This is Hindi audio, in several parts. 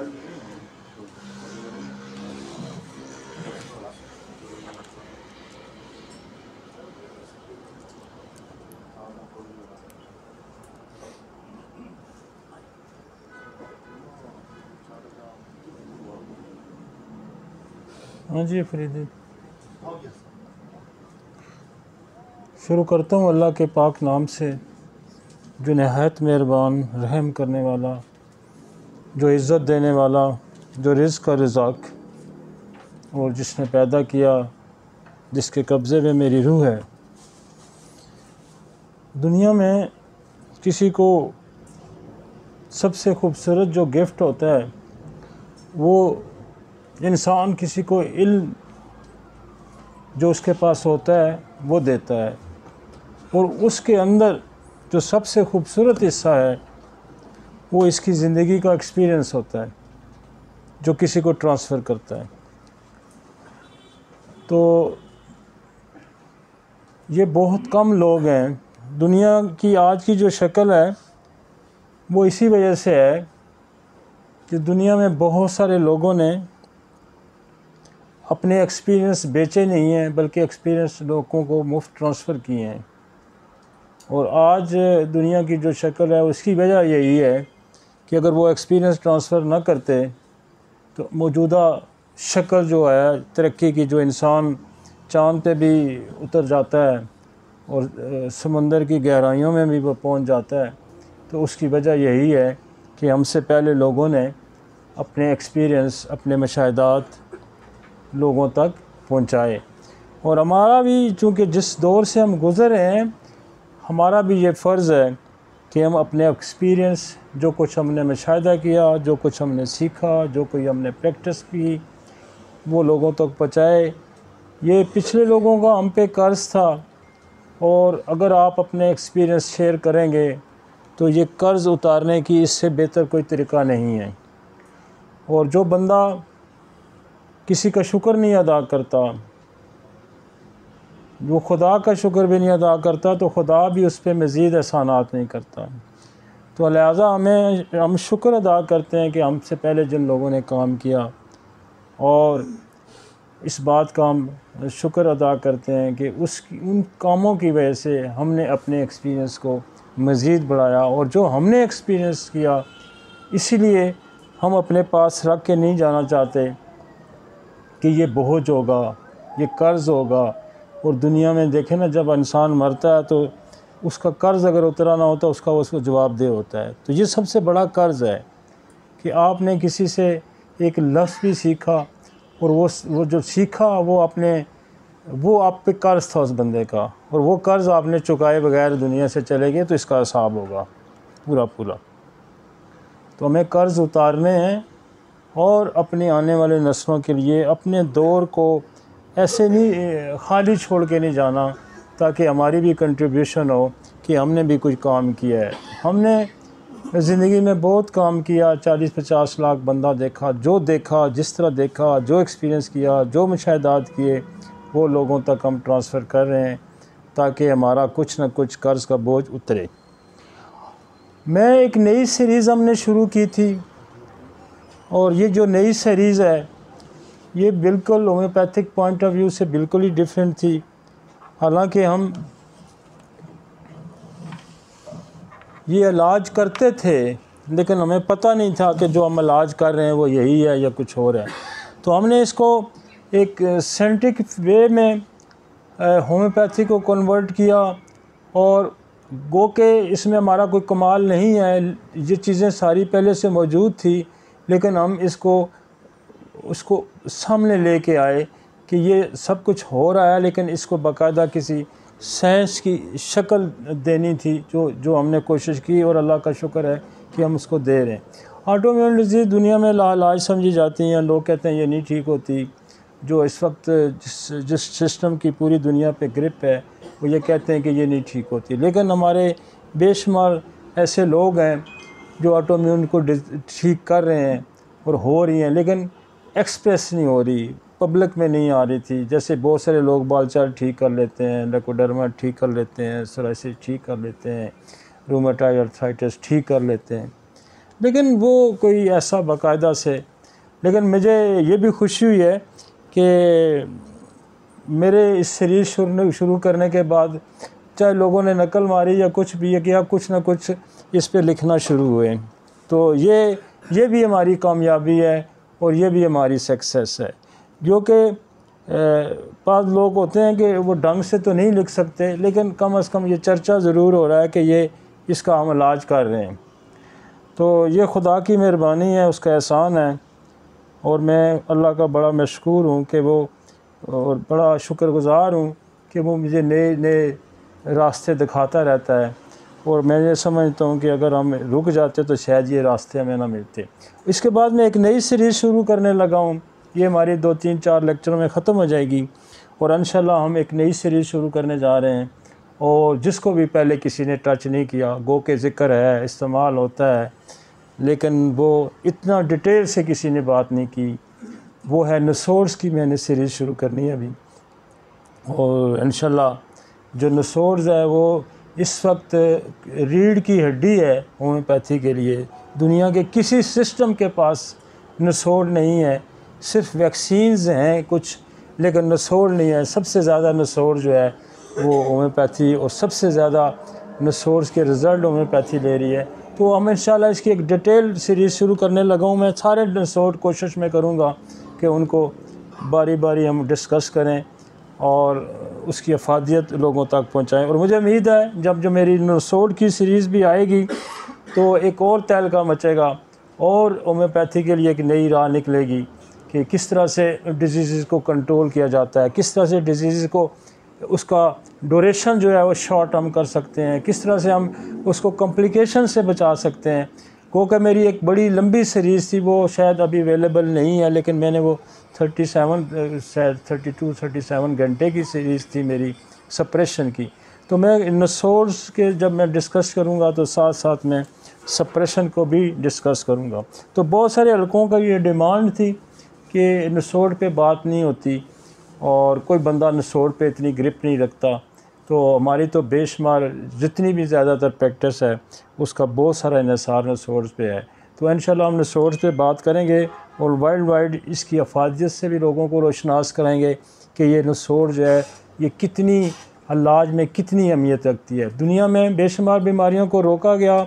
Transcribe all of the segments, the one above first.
हाँ जी फरीदी, शुरू करता हूँ अल्लाह के पाक नाम से जो नहायत मेहरबान रहम करने वाला, जो इज़्ज़त देने वाला, जो रिज़्क़ का रज़ाक़, और जिसने पैदा किया, जिसके कब्ज़े में मेरी रूह है। दुनिया में किसी को सबसे खूबसूरत जो गिफ्ट होता है वो इंसान किसी को इल्म जो उसके पास होता है वो देता है, और उसके अंदर जो सबसे खूबसूरत हिस्सा है वो इसकी ज़िंदगी का एक्सपीरियंस होता है जो किसी को ट्रांसफ़र करता है। तो ये बहुत कम लोग हैं। दुनिया की आज की जो शक्ल है वो इसी वजह से है कि दुनिया में बहुत सारे लोगों ने अपने एक्सपीरियंस बेचे नहीं हैं, बल्कि एक्सपीरियंस लोगों को मुफ्त ट्रांसफ़र किए हैं। और आज दुनिया की जो शक्ल है उसकी वजह यही है कि अगर वो एक्सपीरियंस ट्रांसफ़र ना करते तो मौजूदा शक्ल जो है तरक्की की, जो इंसान चाँद पे भी उतर जाता है और समंदर की गहराइयों में भी वो पहुंच जाता है, तो उसकी वजह यही है कि हमसे पहले लोगों ने अपने एक्सपीरियंस, अपने मुशाहिदात लोगों तक पहुंचाए। और हमारा भी चूँकि जिस दौर से हम गुज़रे हैं, हमारा भी ये फ़र्ज़ है कि हम अपने एक्सपीरियंस, जो कुछ हमने मुशाहिदा किया, जो कुछ हमने सीखा, जो कोई हमने प्रैक्टिस की, वो लोगों तक पहुँचाए। ये पिछले लोगों का हम पे कर्ज़ था, और अगर आप अपने एक्सपीरियंस शेयर करेंगे तो ये कर्ज़ उतारने की इससे बेहतर कोई तरीक़ा नहीं है। और जो बंदा किसी का शुक्र नहीं अदा करता, वो खुदा का शुक्र भी नहीं अदा करता, तो खुदा भी उस पर मज़ीद एहसानात नहीं करता। तो लिहाजा हम शुक्र अदा करते हैं कि हमसे पहले जिन लोगों ने काम किया, और इस बात का हम शुक्र अदा करते हैं कि उन कामों की वजह से हमने अपने एक्सपीरियंस को मज़ीद बढ़ाया। और जो हमने एक्सपीरियंस किया, इसीलिए हम अपने पास रख के नहीं जाना चाहते कि ये बोझ होगा, ये कर्ज़ होगा। और दुनिया में देखें ना, जब इंसान मरता है तो उसका कर्ज़ अगर उतरा ना होता, उसको जवाबदेह होता है। तो ये सबसे बड़ा कर्ज़ है कि आपने किसी से एक लफ्ज़ भी सीखा, और वो जो सीखा वो आप पे कर्ज़ था उस बंदे का, और वो कर्ज़ आपने चुकाए बगैर दुनिया से चले गए, तो इसका हिसाब होगा पूरा। तो हमें कर्ज़ उतारने हैं, और अपनी आने वाले नस्लों के लिए अपने दौर को ऐसे नहीं खाली छोड़ के नहीं जाना, ताकि हमारी भी कंट्रीब्यूशन हो कि हमने भी कुछ काम किया है। हमने ज़िंदगी में बहुत काम किया, 40-50 लाख बंदा देखा, जिस तरह देखा, जो एक्सपीरियंस किया, जो मुशाहिदात किए, वो लोगों तक हम ट्रांसफ़र कर रहे हैं, ताकि हमारा कुछ न कुछ कर्ज़ का बोझ उतरे। मैं एक नई सीरीज़ हमने शुरू की थी, और ये जो नई सीरीज़ है ये बिल्कुल होम्योपैथिक पॉइंट ऑफ व्यू से बिल्कुल ही डिफरेंट थी। हालांकि हम ये इलाज करते थे, लेकिन हमें पता नहीं था कि जो हम इलाज कर रहे हैं वो यही है या कुछ और है। तो हमने इसको एक साइंटिफिक वे में होम्योपैथी को कन्वर्ट किया, और गो के इसमें हमारा कोई कमाल नहीं है, ये चीज़ें सारी पहले से मौजूद थी, लेकिन हम उसको सामने लेके आए कि ये सब कुछ हो रहा है, लेकिन इसको बाकायदा किसी साइंस की शक्ल देनी थी, जो हमने कोशिश की, और अल्लाह का शुक्र है कि हम उसको दे रहे हैं। ऑटोइम्यून डिजीज़ दुनिया में लाइलाज समझी जाती हैं। लोग कहते हैं ये नहीं ठीक होती। जो इस वक्त जिस सिस्टम की पूरी दुनिया पे ग्रिप है, वो ये कहते हैं कि ये नहीं ठीक होती। लेकिन हमारे बेशुमार ऐसे लोग हैं जो ऑटोइम्यून को ठीक कर रहे हैं, और हो रही हैं, लेकिन एक्सप्रेस नहीं हो रही, पब्लिक में नहीं आ रही थी। जैसे बहुत सारे लोग बालचाल ठीक कर लेते हैं, लेकोडर्मा ठीक कर लेते हैं, सोराइसिस ठीक कर लेते हैं, रूमेटॉइड आर्थराइटिस ठीक कर लेते हैं, लेकिन वो कोई ऐसा बाकायदा से, लेकिन मुझे ये भी खुशी हुई है कि मेरे इस सीरीज़ शुरू करने के बाद चाहे लोगों ने नकल मारी या कुछ भी किया, कुछ ना कुछ इस पे लिखना शुरू हुए। तो ये भी हमारी कामयाबी है और ये भी हमारी सक्सेस है। जो कि बाद लोग होते हैं कि वो ढंग से तो नहीं लिख सकते, लेकिन कम से कम ये चर्चा ज़रूर हो रहा है कि ये इसका हम इलाज कर रहे हैं। तो ये खुदा की मेहरबानी है, उसका एहसान है, और मैं अल्लाह का बड़ा मशकूर हूँ कि वो, और बड़ा शुक्रगुज़ार हूँ कि वो मुझे नए नए रास्ते दिखाता रहता है। और मैं ये समझता हूँ कि अगर हम रुक जाते तो शायद ये रास्ते हमें ना मिलते। इसके बाद मैं एक नई सीरीज़ शुरू करने लगा हूँ, ये हमारी 2-3-4 लेक्चरों में ख़त्म हो जाएगी, और इंशाल्लाह हम एक नई सीरीज़ शुरू करने जा रहे हैं, और जिसको भी पहले किसी ने टच नहीं किया। गो के ज़िक्र है, इस्तेमाल होता है, लेकिन वो इतना डिटेल से किसी ने बात नहीं की। वो है नसोर्स की, मैंने सीरीज़ शुरू करनी है अभी, और इंशाल्लाह जो नसोर्स है वो इस वक्त रीढ़ की हड्डी है होम्योपैथी के लिए। दुनिया के किसी सिस्टम के पास नसोड़ नहीं है, सिर्फ वैक्सीन्स हैं कुछ, लेकिन नसोड़ नहीं है। सबसे ज़्यादा नसोड़ जो है वो होम्योपैथी, और सबसे ज़्यादा नसोर्स के रिज़ल्ट होम्योपैथी ले रही है। तो हम इंशाल्लाह इसकी एक डिटेल सीरीज़ शुरू करने लगा हूँ। मैं सारे नसोड़ कोशिश में करूँगा कि उनको बारी बारी हम डिस्कस करें और उसकी अफादियत लोगों तक पहुँचाएँ। और मुझे उम्मीद है जब जो मेरी नसोड़ की सीरीज़ भी आएगी तो एक और तहलका मचेगा, और होम्योपैथी के लिए एक नई राह निकलेगी कि किस तरह से डिजीज़ को कंट्रोल किया जाता है, किस तरह से डिजीज़ को उसका ड्यूरेशन जो है वो शॉर्ट हम कर सकते हैं, किस तरह से हम उसको कॉम्प्लिकेशन से बचा सकते हैं। क्योंकि मेरी एक बड़ी लंबी सीरीज़ थी, वो शायद अभी अवेलेबल नहीं है, लेकिन मैंने वो 32-37 घंटे की सीरीज़ थी मेरी सप्रेशन की। तो मैं नसोर्स के जब मैं डिस्कस करूँगा तो साथ साथ में सप्रेशन को भी डिस्कस करूँगा। तो बहुत सारे हलकों का ये डिमांड थी कि नसोड़ पे बात नहीं होती, और कोई बंदा नसोड़ पे इतनी ग्रिप नहीं रखता। तो हमारी तो बेशुमार जितनी भी ज़्यादातर प्रैक्टिस है उसका बहुत सारा इन्हिसार नसोड़ पे है। तो इंशाल्लाह हम नसोड़ पे बात करेंगे, और वर्ल्ड वाइड इसकी अफादियत से भी लोगों को रोशनास कराएंगे कि ये नसोड़ जो है ये कितनी इलाज में कितनी अहमियत रखती है। दुनिया में बेशुमार बीमारियों को रोका गया,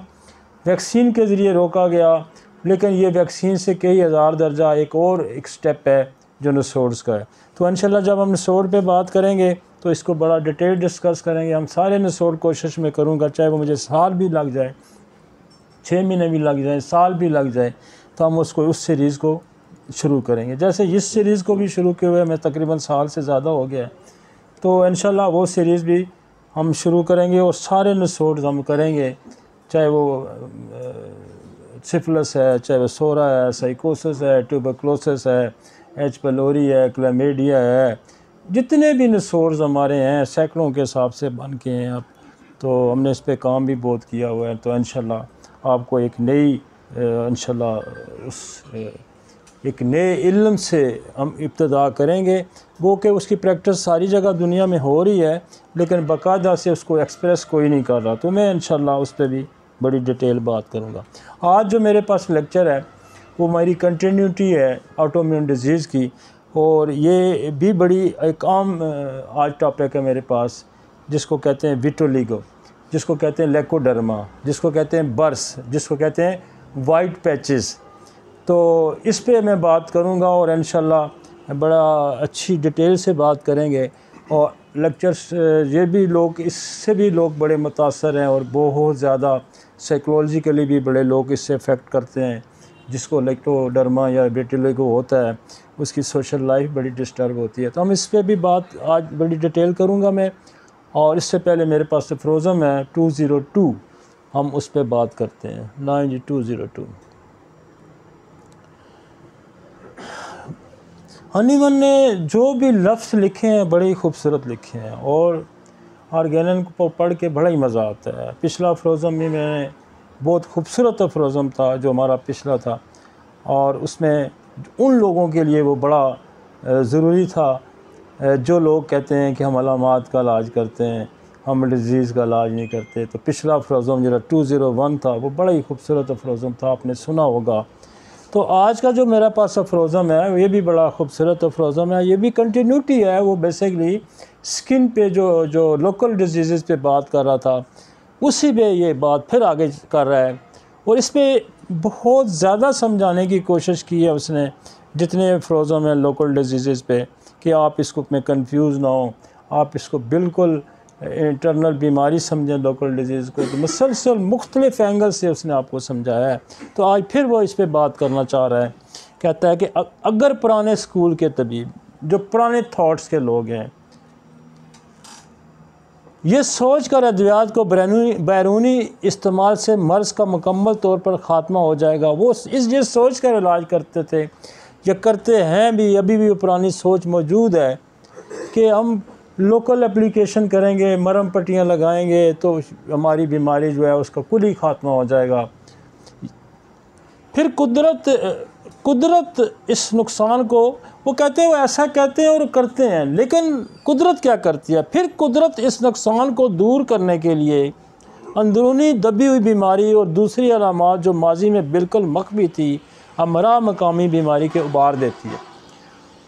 वैक्सीन के ज़रिए रोका गया, लेकिन ये वैक्सीन से कई हज़ार दर्जा एक स्टेप है जो नसोर्स का है। तो इंशाल्लाह जब हम नसोड़ पे बात करेंगे तो इसको बड़ा डिटेल डिस्कस करेंगे। हम सारे नसोड़ कोशिश में करूँगा, चाहे वो मुझे साल भी लग जाए, 6 महीने भी लग जाए, साल भी लग जाए, तो हम उसको उस सीरीज़ को शुरू करेंगे। जैसे इस सीरीज़ को भी शुरू किए हुए मैं तकरीबन साल से ज़्यादा हो गया है। तो इंशाल्लाह वो सीरीज़ भी हम शुरू करेंगे, और सारे नसोड़ हम करेंगे, चाहे वो सिफिलिस है, चाहे वो सोरा है, साइकोसिस है, ट्यूबरकुलोसिस है, एच पेलोरी है, क्लैमिडिया है, जितने भी नसोर्स हमारे हैं सैकड़ों के हिसाब से बन के हैं अब। तो हमने इस पे काम भी बहुत किया हुआ है। तो इंशाल्लाह आपको एक नई इंशाल्लाह उस एक नए इल्म से हम इब्तिदा करेंगे। वो कि उसकी प्रैक्टिस सारी जगह दुनिया में हो रही है, लेकिन बाकायदा से उसको एक्सप्रेस कोई नहीं कर रहा। तो मैं इंशाल्लाह उस पर भी बड़ी डिटेल बात करूँगा। आज जो मेरे पास लेक्चर है वो मेरी कंटिन्यूटी है ऑटोइम्यून डिजीज़ की, और ये भी बड़ी एक आम आज टॉपिक है मेरे पास, जिसको कहते हैं विटोलिगो, जिसको कहते हैं लेकोडर्मा, जिसको कहते हैं बर्स, जिसको कहते हैं वाइट पैचेस। तो इस पे मैं बात करूँगा, और इंशाल्लाह बड़ा अच्छी डिटेल से बात करेंगे। और लेक्चर्स ये भी लोग, इससे भी लोग बड़े मुतासर हैं, और बहुत ज़्यादा साइकोलॉजिकली भी बड़े लोग इससे अफेक्ट करते हैं। जिसको लेकोडर्मा या विटोलिगो होता है उसकी सोशल लाइफ बड़ी डिस्टर्ब होती है। तो हम इस पे भी बात आज बड़ी डिटेल करूँगा मैं। और इससे पहले मेरे पास फ्रोज़म है 202, हम उस पे बात करते हैं 9202। हनीमन ने जो भी लफ्ज़ लिखे हैं बड़े ही खूबसूरत लिखे हैं, और ऑर्गेनन को पढ़ के बड़ा ही मज़ा आता है। पिछला फ्रोज़म भी मैंने बहुत खूबसूरत फ्रोज़म था जो हमारा पिछला था, और उसमें उन लोगों के लिए वो बड़ा ज़रूरी था जो लोग कहते हैं कि हम अलामात का इलाज करते हैं, हम डिजीज़ का इलाज नहीं करते। तो पिछला अफरोज़म जो 201 था वो बड़ा ही खूबसूरत अफरोज़म था, आपने सुना होगा। तो आज का जो मेरे पास अफरोज़म है ये भी बड़ा खूबसूरत अफरोज़म है, ये भी कंटिन्यूटी है। वो बेसिकली स्किन पे जो लोकल डिजीज़ पे बात कर रहा था, उसी पे ये बात फिर आगे कर रहा है। और इस पर बहुत ज़्यादा समझाने की कोशिश की है उसने, जितने अफरोज़म हैं लोकल डिजीज़ पे, कि आप इसको में कंफ्यूज ना हो, आप इसको बिल्कुल इंटरनल बीमारी समझें लोकल डिजीज़ को। तो मुसलसल मुख्तलिफ एंगल से उसने आपको समझाया है। तो आज फिर वो इस पर बात करना चाह रहा है। कहता है कि अगर पुराने स्कूल के तबीब, जो पुराने थॉट्स के लोग हैं, ये सोच कर अद्वियात को बैरूनी इस्तेमाल से मर्ज़ का मुकम्मल तौर पर ख़ात्मा हो जाएगा, वो ये सोच कर इलाज करते थे या करते हैं भी, अभी भी वो पुरानी सोच मौजूद है कि हम लोकल एप्लीकेशन करेंगे, मरहम पट्टियाँ लगाएंगे तो हमारी बीमारी जो है उसका कुल ही ख़ात्मा हो जाएगा। फिर कुदरत इस नुकसान को, वो कहते हैं, वो ऐसा कहते हैं और करते हैं, लेकिन कुदरत क्या करती है? फिर कुदरत इस नुकसान को दूर करने के लिए अंदरूनी दबी हुई बीमारी और दूसरी अलामात जो माजी में बिल्कुल मख्फी थी, हमरा मकामी बीमारी के उबार देती है।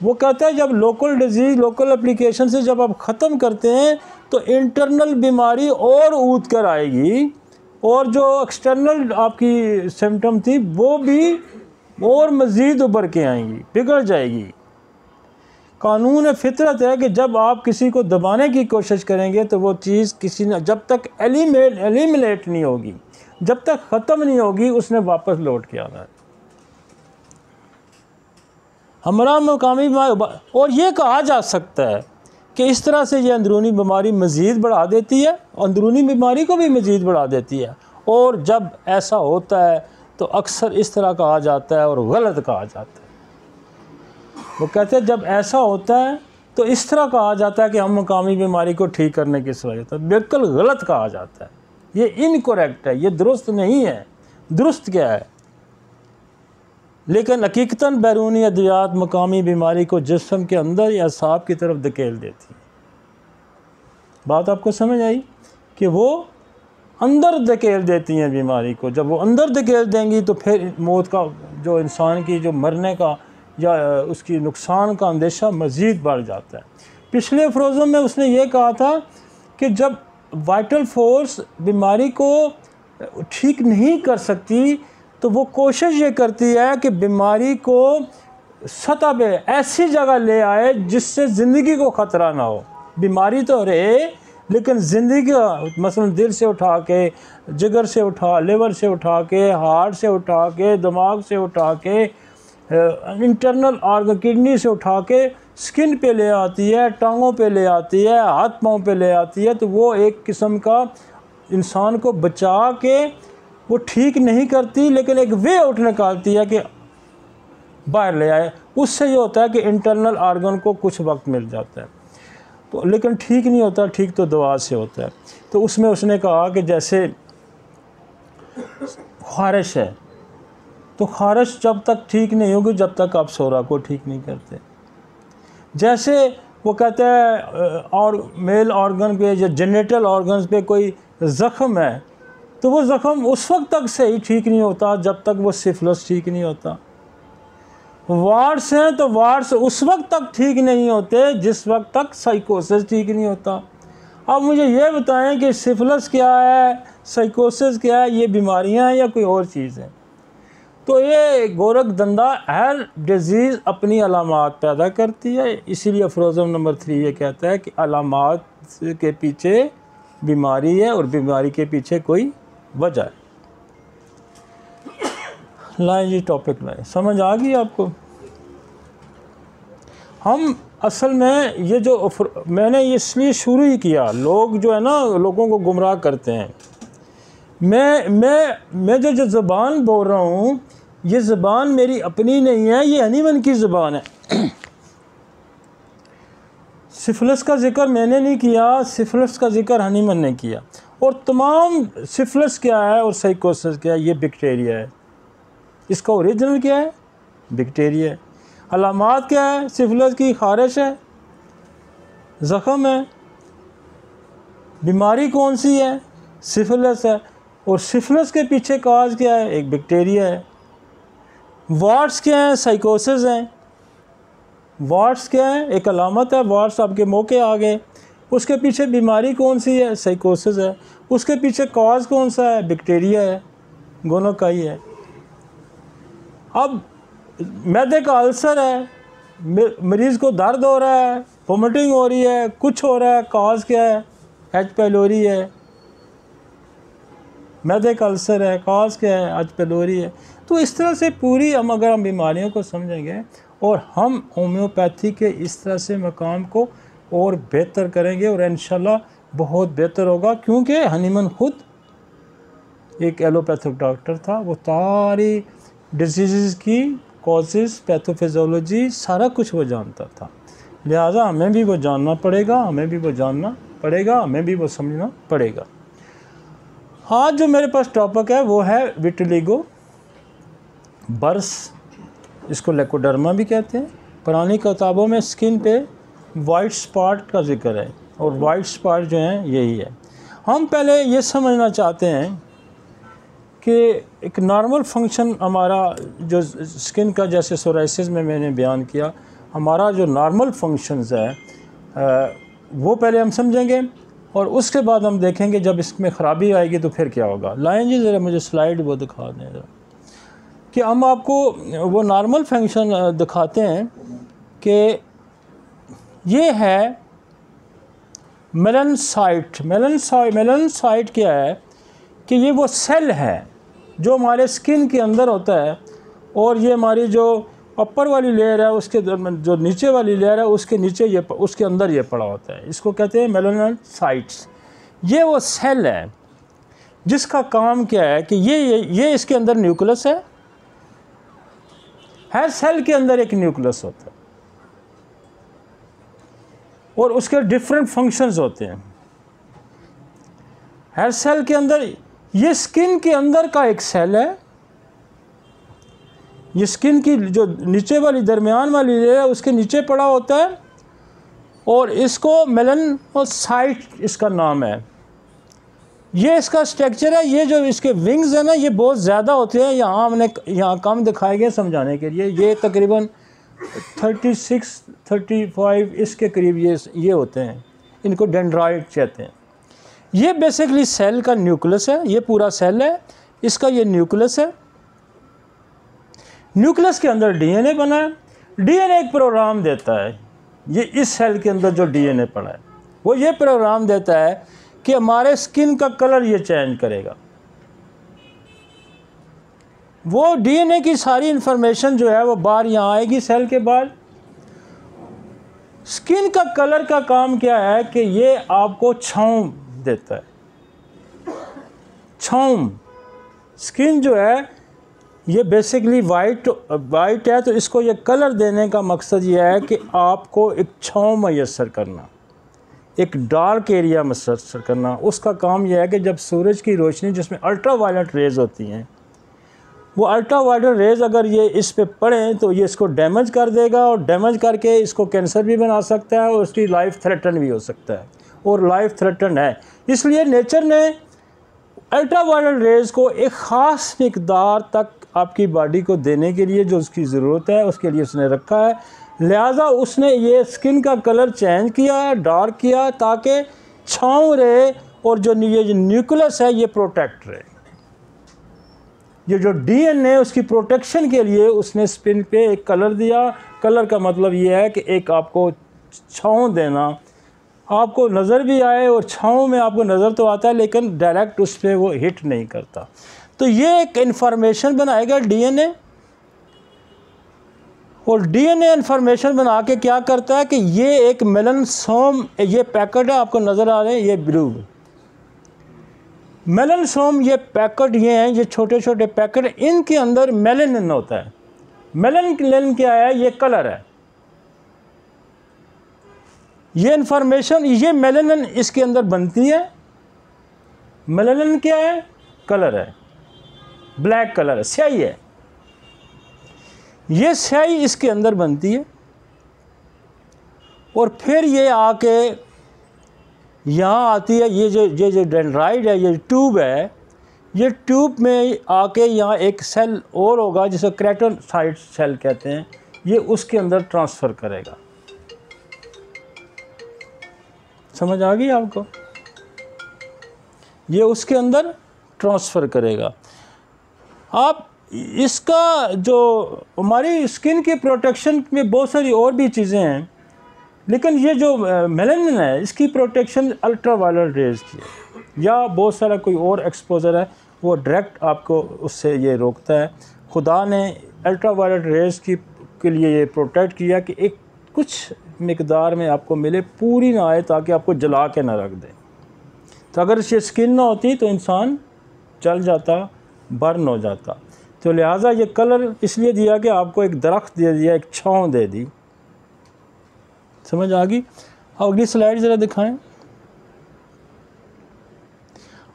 वो कहता है जब लोकल डिजीज़, लोकल एप्लीकेशन से जब आप ख़त्म करते हैं तो इंटरनल बीमारी और ऊद कर आएगी, और जो एक्सटर्नल आपकी सिम्टम थी वो भी और मज़ीद उभर के आएंगी, बिगड़ जाएगी। कानून फितरत है कि जब आप किसी को दबाने की कोशिश करेंगे तो वो चीज़ किसी ने जब तक एलिमिनेट नहीं होगी, जब तक ख़त्म नहीं होगी, उसने वापस लौट के आना है। हमारा मकामी बीमारी, और ये कहा जा सकता है कि इस तरह से ये अंदरूनी बीमारी मज़ीद बढ़ा देती है, अंदरूनी बीमारी को भी मज़ीद बढ़ा देती है। और जब ऐसा होता है तो अक्सर इस तरह कहा जाता है और गलत कहा जाता है। वो कहते हैं जब ऐसा होता है तो इस तरह कहा जाता है कि हम मकामी बीमारी को ठीक करने की सलाहियत है, बिल्कुल गलत कहा जाता है। ये इनकरेक्ट है, ये दुरुस्त नहीं है। दुरुस्त क्या है? लेकिन हकीकतन बैरूनी अद्वियात मकामी बीमारी को जिस्म के अंदर या असाब की तरफ धकेल देती है। बात आपको समझ आई कि वो अंदर धकेल देती हैं बीमारी को। जब वो अंदर धकेल देंगी तो फिर मौत का, जो इंसान की जो मरने का या उसकी नुकसान का अंदेशा मज़ीद बढ़ जाता है। पिछले अफरोज़ों में उसने ये कहा था कि जब वाइटल फोर्स बीमारी को ठीक नहीं कर सकती तो वो कोशिश ये करती है कि बीमारी को सतह पे ऐसी जगह ले आए जिससे ज़िंदगी को ख़तरा ना हो। बीमारी तो रहे लेकिन ज़िंदगी का, मसलन दिल से उठा के, जिगर से उठा, लिवर से उठा के, हार्ट से उठा के, दिमाग से उठा के, इंटरनल ऑर्गन, किडनी से उठा के स्किन पे ले आती है, टांगों पे ले आती है, हाथ पाँव पे ले आती है। तो वो एक किस्म का इंसान को बचा के वो ठीक नहीं करती, लेकिन एक वे आउट निकालती है कि बाहर ले आए। उससे ये होता है कि इंटरनल ऑर्गन को कुछ वक्त मिल जाता है, तो लेकिन ठीक नहीं होता। ठीक तो दवा से होता है। तो उसमें उसने कहा कि जैसे ख़ारिश है, तो ख़ारिश जब तक ठीक नहीं होगी जब तक आप सोरा को ठीक नहीं करते। जैसे वो कहता है और मेल ऑर्गन पे या जेनिटल ऑर्गन्स पे कोई ज़ख़म है तो वो ज़ख़म उस वक्त तक से ही ठीक नहीं होता जब तक वो सिफिलिस ठीक नहीं होता। वार्ड्स हैं तो वार्ड्स उस वक्त तक ठीक नहीं होते जिस वक्त तक साइकोसिस ठीक नहीं होता। अब मुझे ये बताएं कि सिफिलिस क्या है, साइकोसिस क्या है, ये बीमारियां हैं या कोई और चीज़ है? तो ये गोरख धंधा, हर डिज़ीज़ अपनी अलामात पैदा करती है। इसीलिए अफरोज़म नंबर 3 ये कहता है कि अलामात के पीछे बीमारी है और बीमारी के पीछे कोई वजह है। लाएं जी टॉपिक लाएं, समझ आ गई आपको? हम असल में ये जो मैंने इसलिए शुरू ही किया, लोग जो है ना लोगों को गुमराह करते हैं। मैं जो ज़बान बोल रहा हूँ ये ज़बान मेरी अपनी नहीं है, ये हनीमन की ज़बान है। सिफिलिस का जिक्र मैंने नहीं किया, सिफिलिस का जिक्र हनीमन ने किया। और तमाम सिफिलिस क्या है और साइकोसिस क्या है, ये बैक्टीरिया है। इसका ओरिजिनल क्या है? बैक्टीरिया है। अलामात क्या है सिफिलिस की? ख़ारिश है, ज़ख़म है, बीमारी कौन सी है? सिफिलिस है। और सिफिलिस के पीछे काज क्या है? एक बैक्टीरिया है। वार्ड्स क्या हैं? साइकोसिस हैं। वार्ड्स क्या है? एक अलामत है, वार्ड्स आपके मुँह के आ गए। उसके पीछे बीमारी कौन सी है? साइकोसिस है। उसके पीछे काज कौन सा है? बैक्टीरिया है, गोनोकाई है। अब मैदे का अल्सर है, मरीज़ को दर्द हो रहा है, वोमिटिंग हो रही है, कुछ हो रहा है, काज क्या है? एच पेलोरी है। मैदे का अल्सर है, काज क्या है? एच पेलोरी है। तो इस तरह से पूरी अगर हम बीमारियों को समझेंगे और हम होम्योपैथी के इस तरह से मकाम को और बेहतर करेंगे और इंशाल्लाह बहुत बेहतर होगा। क्योंकि हनीमन खुद एक एलोपैथिक डॉक्टर था, वो सारी डिजीज़ की कॉजेज़, पैथोफिजियोलॉजी सारा कुछ वो जानता था। लिहाजा हमें भी वो जानना पड़ेगा, हमें भी वो जानना पड़ेगा, हमें भी वो समझना पड़ेगा। आज जो मेरे पास टॉपिक है वो है विटिलिगो बर्स, इसको लेकोडर्मा भी कहते हैं। पुरानी किताबों में स्किन पे वाइट स्पॉट का जिक्र है और वाइट स्पॉट जो हैं यही है। हम पहले ये समझना चाहते हैं कि एक नॉर्मल फंक्शन हमारा जो स्किन का, जैसे सोराइसिस में मैंने बयान किया, हमारा जो नॉर्मल फंक्शंस है वो पहले हम समझेंगे और उसके बाद हम देखेंगे जब इसमें ख़राबी आएगी तो फिर क्या होगा। लाइन जी ज़रा मुझे स्लाइड वो दिखा दें ज़रा, कि हम आपको वो नॉर्मल फंक्शन दिखाते हैं कि ये है मेलानसाइट। मेलानसाइट क्या है? कि ये वो सेल है जो हमारे स्किन के अंदर होता है और ये हमारी जो अपर वाली लेयर है उसके जो नीचे वाली लेयर है उसके नीचे ये, उसके अंदर ये पड़ा होता है। इसको कहते हैं मेलानोसाइट्स। ये वो सेल है जिसका काम क्या है कि ये इसके अंदर न्यूक्लियस है। हर सेल के अंदर एक न्यूक्लियस होता है और उसके डिफरेंट फंक्शंस होते हैं। हर सेल के अंदर, ये स्किन के अंदर का एक सेल है, ये स्किन की जो नीचे वाली दरमियान वाली लेयर है उसके नीचे पड़ा होता है और इसको मेलानोसाइट इसका नाम है। ये इसका स्ट्रक्चर है। ये जो इसके विंग्स है ना, ये बहुत ज़्यादा होते हैं। यहाँ कम दिखाए गए समझाने के लिए। ये तकरीबन 36-35 इसके करीब ये होते हैं। इनको डेंड्राइट कहते हैं। ये बेसिकली सेल का न्यूक्लियस है। ये पूरा सेल है, इसका ये न्यूक्लियस है। न्यूक्लियस के अंदर डीएनए बना है। डीएनए एक प्रोग्राम देता है। ये इस सेल के अंदर जो डीएनए पड़ा है वो ये प्रोग्राम देता है कि हमारे स्किन का कलर ये चेंज करेगा। वो डीएनए की सारी इंफॉर्मेशन जो है वो बाहर यहाँ आएगी सेल के बाहर। स्किन का कलर का काम क्या है कि ये आपको छांव देता है। छांव, स्किन जो है ये बेसिकली वाइट है, तो इसको ये कलर देने का मकसद ये है कि आपको एक छांव मैसर करना, एक डार्क एरिया मैसर करना। उसका काम यह है कि जब सूरज की रोशनी जिसमें अल्ट्रा वायलेट रेज़ होती हैं, वो अल्ट्रा वायलेट रेज़ अगर ये इस पे पड़ें तो ये इसको डैमेज कर देगा और डैमेज करके इसको कैंसर भी बना सकता है और उसकी लाइफ थ्रेटन भी हो सकता है और लाइफ थ्रेटन है। इसलिए नेचर ने अल्ट्रा वायलेट रेज़ को एक ख़ास मिकदार तक आपकी बॉडी को देने के लिए जो उसकी ज़रूरत है उसके लिए उसने रखा है। लिहाजा उसने ये स्किन का कलर चेंज किया, डार्क किया, ताकि छाँव रहे और जो ये न्यूक्लियस है ये प्रोटेक्ट रहे। ये जो डीएनए उसकी प्रोटेक्शन के लिए उसने स्किन पे एक कलर दिया। कलर का मतलब ये है कि एक आपको छाँव देना, आपको नज़र भी आए और छाँव में आपको नज़र तो आता है लेकिन डायरेक्ट उस पर वो हिट नहीं करता। तो ये एक इन्फॉर्मेशन बनाएगा डीएनए, और डीएनए इन्फॉर्मेशन बना के क्या करता है कि ये एक मेलानोसोम, ये पैकेट है आपको नज़र आ रहे हैं, ये ब्लू मेलानोसोम, ये पैकेट ये हैं, ये छोटे छोटे पैकेट, इनके अंदर मेलानिन होता है। मेलानिन क्या है? ये कलर है। ये इन्फॉर्मेशन, ये मेलानिन इसके अंदर बनती है। मेलानिन क्या है? कलर है, ब्लैक कलर है, स्याही है। ये स्याही इसके अंदर बनती है और फिर ये आके यहाँ आती है, ये जो डेंड्राइट है, ये ट्यूब है, ये ट्यूब में आके यहाँ एक सेल और होगा जिसे केराटिनोसाइट सेल कहते हैं, ये उसके अंदर ट्रांसफ़र करेगा। समझ आ गई आपको? ये उसके अंदर ट्रांसफ़र करेगा। आप इसका जो हमारी स्किन की प्रोटेक्शन में बहुत सारी और भी चीज़ें हैं, लेकिन ये जो मेलानिन है इसकी प्रोटेक्शन अल्ट्रावायलेट रेज़ की है, या बहुत सारा कोई और एक्सपोजर है वो डायरेक्ट आपको उससे ये रोकता है। खुदा ने अल्ट्रावायलेट रेज़ के लिए ये प्रोटेक्ट किया कि एक कुछ मिकदार में आपको मिले, पूरी ना आए ताकि आपको जला के ना रख दे। तो अगर ये स्किन ना होती तो इंसान जल जाता, बर्न हो जाता। तो लिहाजा ये कलर इसलिए दिया कि आपको एक दरख्त दे दिया, एक छाँव दे दी। समझ आ गई? अब अगली स्लाइड ज़रा दिखाएं।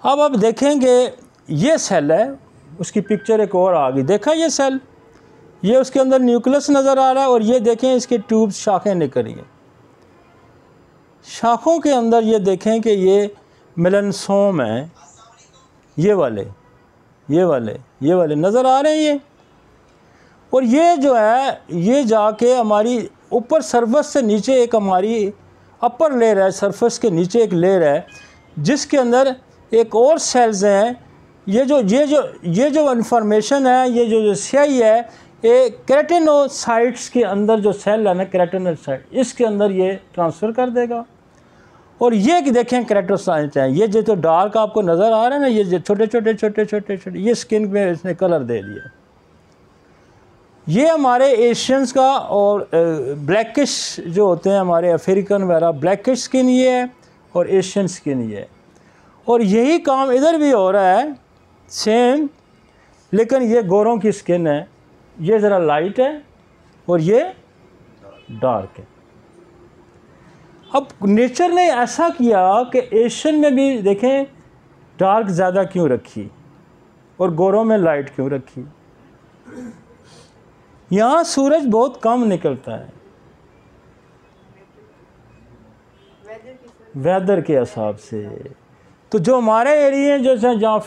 अब आप देखेंगे ये सेल है, उसकी पिक्चर एक और आ गई। देखा ये सेल, ये उसके अंदर न्यूक्लियस नज़र आ रहा है, और ये देखें इसके ट्यूब शाखें निकली हैं। शाखों के अंदर ये देखें कि ये मेलानोसोम है, ये वाले नज़र आ रहे हैं ये। और ये जो है ये जाके हमारी ऊपर सरफेस से नीचे एक हमारी अपर लेयर है, सरफेस के नीचे एक लेयर है जिसके अंदर एक और सेल्स हैं। ये जो इन्फॉर्मेशन है, ये जो स्याही है, ये केराटिनोसाइट्स के अंदर जो सेल है ना, केराटिनोसाइट, इसके अंदर ये ट्रांसफ़र कर देगा। और ये कि देखें केराटिनोसाइट हैं, ये जो डार्क आपको नज़र आ रहा है ना, ये छोटे छोटे ये स्किन में इसने कलर दे दिया। ये हमारे एशियंस का और ब्लैकिश जो होते हैं हमारे अफ्रीकन वगैरह, ब्लैकिश स्किन ये है और एशियन स्किन ये है। और यही काम इधर भी हो रहा है सेम, लेकिन ये गोरों की स्किन है, ये ज़रा लाइट है और ये डार्क है। अब नेचर ने ऐसा किया कि एशियन में भी देखें डार्क ज़्यादा क्यों रखी और गोरों में लाइट क्यों रखी। यहाँ सूरज बहुत कम निकलता है वेदर के हिसाब से। तो जो हमारे एरिया जैसे जहाँ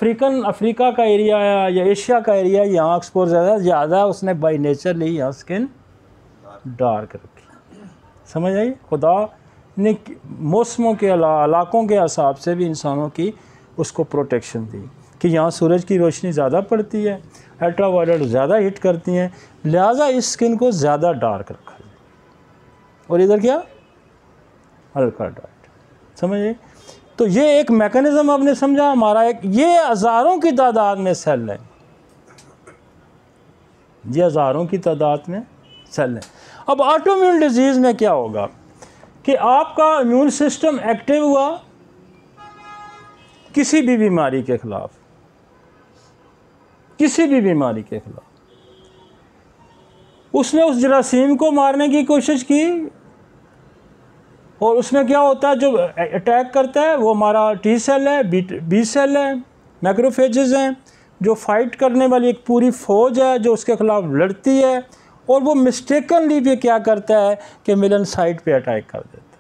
अफ्रीका का एरिया है या एशिया का एरिया, यहाँ एक्सपोजर ज़्यादा है, उसने बाई नेचर ली यहाँ स्किन डार्क रखी। समझ आई? खुदा ने मौसमों के इलाकों के हिसाब से भी इंसानों की उसको प्रोटेक्शन दी कि यहाँ सूरज की रोशनी ज़्यादा पड़ती है, अल्ट्रावायलेट ज़्यादा हिट करती हैं, लिहाजा इस स्किन को ज़्यादा डार्क रखा जाए। और इधर क्या? हल्का डार्क। समझिए? तो ये एक मैकेनिज़्म आपने समझा हमारा। एक ये हज़ारों की तादाद में सेल है, ये हज़ारों की तादाद में सेल है। अब ऑटोइम्यून डिजीज़ में क्या होगा कि आपका इम्यून सिस्टम एक्टिव हुआ किसी भी बीमारी के ख़िलाफ़, किसी भी बीमारी के ख़िलाफ़, उसने उस जरासीम को मारने की कोशिश की। और उसमें क्या होता है, जो अटैक करता है वो हमारा टी सेल है, बी सेल है, मैक्रोफेजेस हैं, जो फाइट करने वाली एक पूरी फ़ौज है जो उसके ख़िलाफ़ लड़ती है। और वो मिस्टेकनली भी क्या करता है कि मेलानोसाइट पे अटैक कर देता है।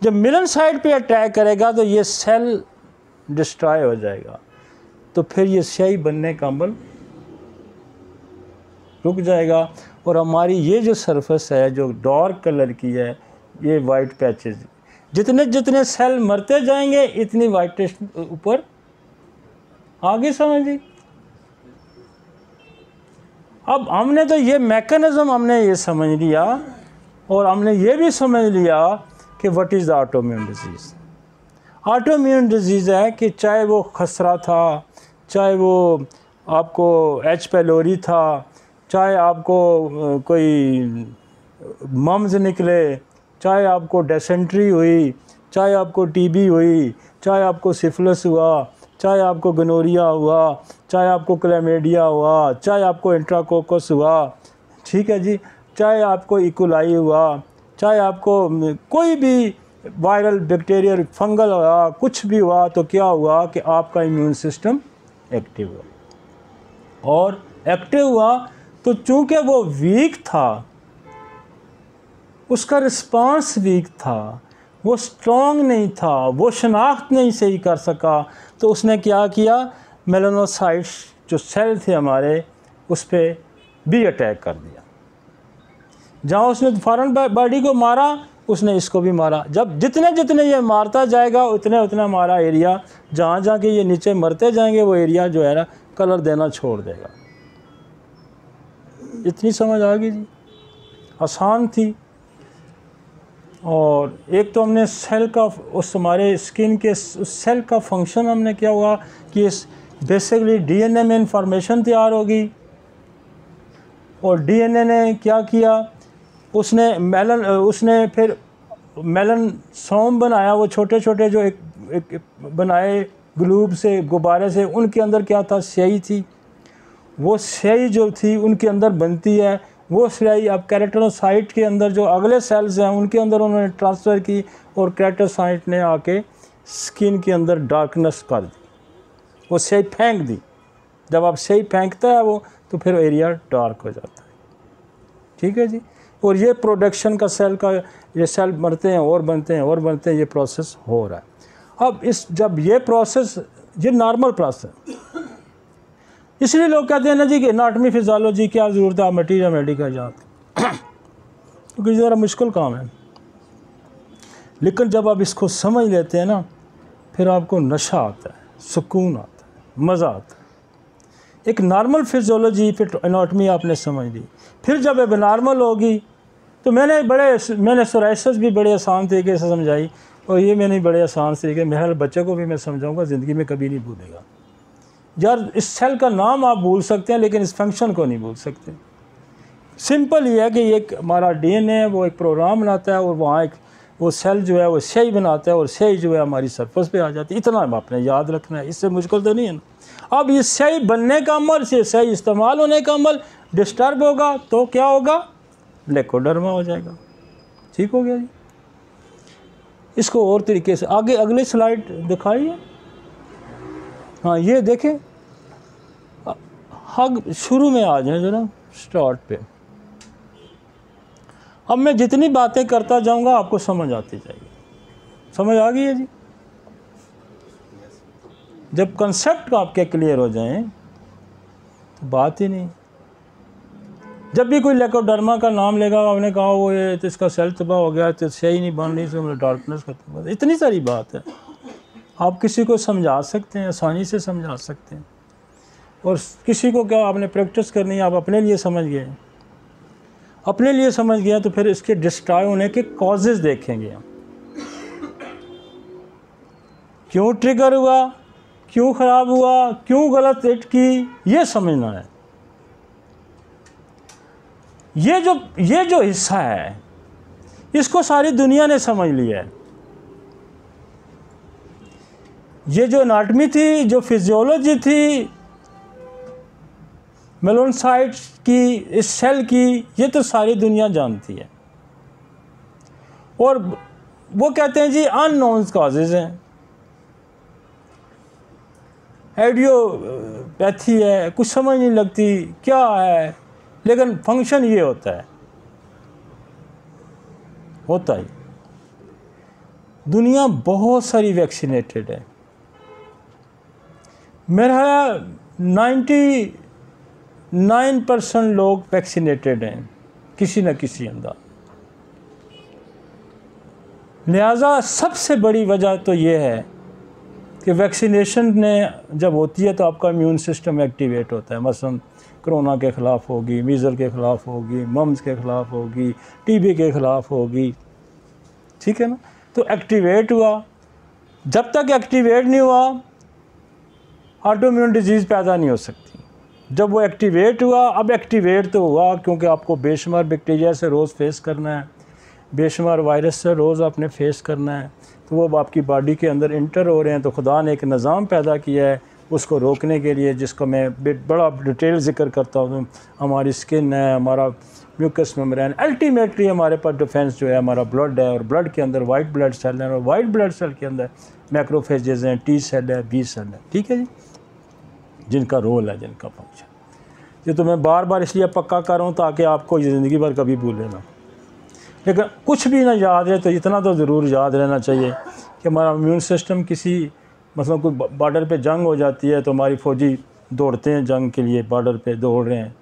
जब मेलानोसाइट पे अटैक करेगा तो ये सेल डिस्ट्रॉय हो जाएगा, तो फिर ये स्याही बनने का अमल रुक जाएगा। और हमारी ये जो सरफेस है जो डार्क कलर की है, ये वाइट पैचेस, जितने जितने सेल मरते जाएंगे इतनी वाइटेश ऊपर आगे। समझिए? अब हमने तो ये मैकेनिज़्म हमने ये समझ लिया, और हमने ये भी समझ लिया कि what is the autoimmune disease. Autoimmune disease है कि चाहे वो खसरा था, चाहे वो आपको एच पैलोरी था, चाहे आपको कोई मम्स निकले, चाहे आपको डेसेंट्री हुई, चाहे आपको टीबी हुई, चाहे आपको सिफिलिस हुआ, चाहे आपको गनोरिया हुआ, चाहे आपको क्लैमिडिया हुआ, चाहे आपको इंट्राकोकस हुआ, ठीक है जी, चाहे आपको इकोलाई हुआ, चाहे आपको कोई भी वायरल बैक्टीरियल फंगल हुआ, कुछ भी हुआ, तो क्या हुआ कि आपका इम्यून सिस्टम एक्टिव हुआ। और एक्टिव हुआ तो चूँकि वो वीक था, उसका रिस्पांस वीक था, वो स्ट्रॉन्ग नहीं था, वो शनाख्त नहीं सही कर सका, तो उसने क्या किया, मेलानोसाइट्स जो सेल थे हमारे उस पर भी अटैक कर दिया। जहाँ उसने फॉरेन बॉडी को मारा, उसने इसको भी मारा। जब जितने जितने ये मारता जाएगा उतने उतना हमारा एरिया, जहाँ जहाँ के ये नीचे मरते जाएंगे, वो एरिया जो है ना कलर देना छोड़ देगा। इतनी समझ आ गई जी, आसान थी। और एक तो हमने सेल का, उस हमारे स्किन के उस सेल का फंक्शन हमने क्या हुआ कि इस बेसिकली डीएनए में इंफॉर्मेशन तैयार होगी, और डीएनए ने क्या किया, उसने फिर मेलनसोम बनाया। वो छोटे छोटे जो एक बनाए ग्लूब से, गुब्बारे से, उनके अंदर क्या था, स्याही थी। वो स्याही जो थी उनके अंदर बनती है, वो स्याही अब केराटिनोसाइट के अंदर जो अगले सेल्स हैं उनके अंदर उन्होंने ट्रांसफ़र की, और केराटिनोसाइट ने आके स्किन के अंदर डार्कनेस कर दी, वो स्याही फेंक दी। जब आप स्याही फेंकता है वो, तो फिर एरिया डार्क हो जाता है। ठीक है जी। और ये प्रोडक्शन का सेल का, ये सेल मरते हैं और बनते हैं और बनते हैं, ये प्रोसेस हो रहा है। अब जब ये प्रोसेस, ये नॉर्मल प्रोसेस, इसलिए लोग कहते हैं ना जी कि एनाटॉमी फिजियोलॉजी क्या ज़रूरत है, आप मटीरियल मेडिकल जाते, क्योंकि ज़रा मुश्किल काम है। लेकिन जब आप इसको समझ लेते हैं ना, फिर आपको नशा आता है, सुकून आता है, मज़ा आता है। एक नॉर्मल फिजियोलॉजी, फिर एनाटॉमी आपने समझ ली, फिर जब अब नॉर्मल होगी, तो मैंने सोराइसिस भी बड़े आसान तरीके से समझाई, और ये मैंने बड़े आसान तरीके, मेरे बच्चे को भी मैं समझाऊंगा, ज़िंदगी में कभी नहीं भूलेगा। यार इस सेल का नाम आप भूल सकते हैं, लेकिन इस फंक्शन को नहीं भूल सकते। सिंपल ये है कि एक हमारा डीएनए है, वो एक प्रोग्राम बनाता है, और वहाँ एक वो सेल जो है वो स्याही बनाता है, और स्याही जो है हमारी सरफेस पे आ जाती है। इतना आपने याद रखना है, इससे मुश्किल तो नहीं है ना। अब ये स्याही बनने का अमल से स्याही इस्तेमाल होने का अमल डिस्टर्ब होगा, तो क्या होगा, लेकोडर्मा हो जाएगा। ठीक हो गया जी। इसको और तरीके से आगे अगली स्लाइड दिखाइए। हाँ ये देखें, हग शुरू में आ जाए जरा, स्टार्ट पे। अब मैं जितनी बातें करता जाऊंगा आपको समझ आती जाएगी। समझ आ गई है जी। जब कंसेप्ट आपके क्लियर हो जाएं तो बात ही नहीं। जब भी कोई लेकोडर्मा का नाम लेगा, आपने कहा वो ये तो इसका सेल तबाह हो गया, तो सही नहीं बन रही, तो डार्कनेस खत्म, इतनी सारी बात है। आप किसी को समझा सकते हैं, आसानी से समझा सकते हैं। और किसी को क्या आपने प्रैक्टिस करनी है, आप अपने लिए समझ गए, अपने लिए समझ गया, तो फिर इसके डिस्ट्रॉय होने के कॉजेज़ देखेंगे हम। क्यों ट्रिगर हुआ, क्यों ख़राब हुआ, क्यों गलत हिट की, ये समझना है। ये जो हिस्सा है, इसको सारी दुनिया ने समझ लिया है। ये जो एनाटॉमी थी, जो फिजियोलॉजी थी मेलानोसाइट्स की, इस सेल की, ये तो सारी दुनिया जानती है। और वो कहते हैं जी अननोन कॉजेज़ हैं, आइडियोपैथी है, कुछ समझ नहीं लगती क्या है, लेकिन फंक्शन ये होता है। दुनिया बहुत सारी वैक्सीनेटेड है। मेरा 99% लोग वैक्सीनेटेड हैं किसी न किसी अंदाज। लिहाजा सबसे बड़ी वजह तो ये है कि वैक्सीनेशन ने जब होती है तो आपका इम्यून सिस्टम एक्टिवेट होता है। मसलन कोरोना के ख़िलाफ़ होगी, मीज़ल के ख़िलाफ़ होगी, मम्स के ख़िलाफ़ होगी, टीबी के ख़िलाफ़ होगी, ठीक है ना। तो एक्टिवेट हुआ। जब तक एक्टिवेट नहीं हुआ, ऑटोइम्यून डिजीज़ पैदा नहीं हो सकती। जब वो एक्टिवेट हुआ, अब एक्टिवेट तो हुआ क्योंकि आपको बेशुमार बैक्टीरिया से रोज़ फेस करना है, बेशुमार वायरस से रोज़ आपने फेस करना है, तो वो आपकी बॉडी के अंदर इंटर हो रहे हैं। तो खुदा ने एक निज़ाम पैदा किया है उसको रोकने के लिए, जिसको मैं बड़ा डिटेल ज़िक्र करता हूँ। हमारी स्किन है, हमारा म्यूकस मेम्ब्रेन, अल्टीमेटली हमारे पास डिफेंस जो है हमारा ब्लड है, और ब्लड के अंदर वाइट ब्लड सेल है, और वाइट ब्लड सेल के अंदर मैक्रोफेजेस हैं, टी सेल है, बी सेल है, ठीक है जी, जिनका रोल है, जिनका फंक्शन। ये तो मैं बार बार इसलिए पक्का कर रहा हूँ ताकि आपको ये ज़िंदगी भर कभी भूले ना। लेकिन कुछ भी ना याद है तो इतना तो ज़रूर याद रहना चाहिए कि हमारा इम्यून सिस्टम किसी मतलब कोई बॉर्डर पे जंग हो जाती है तो हमारी फ़ौजी दौड़ते हैं जंग के लिए, बॉर्डर पे दौड़ रहे हैं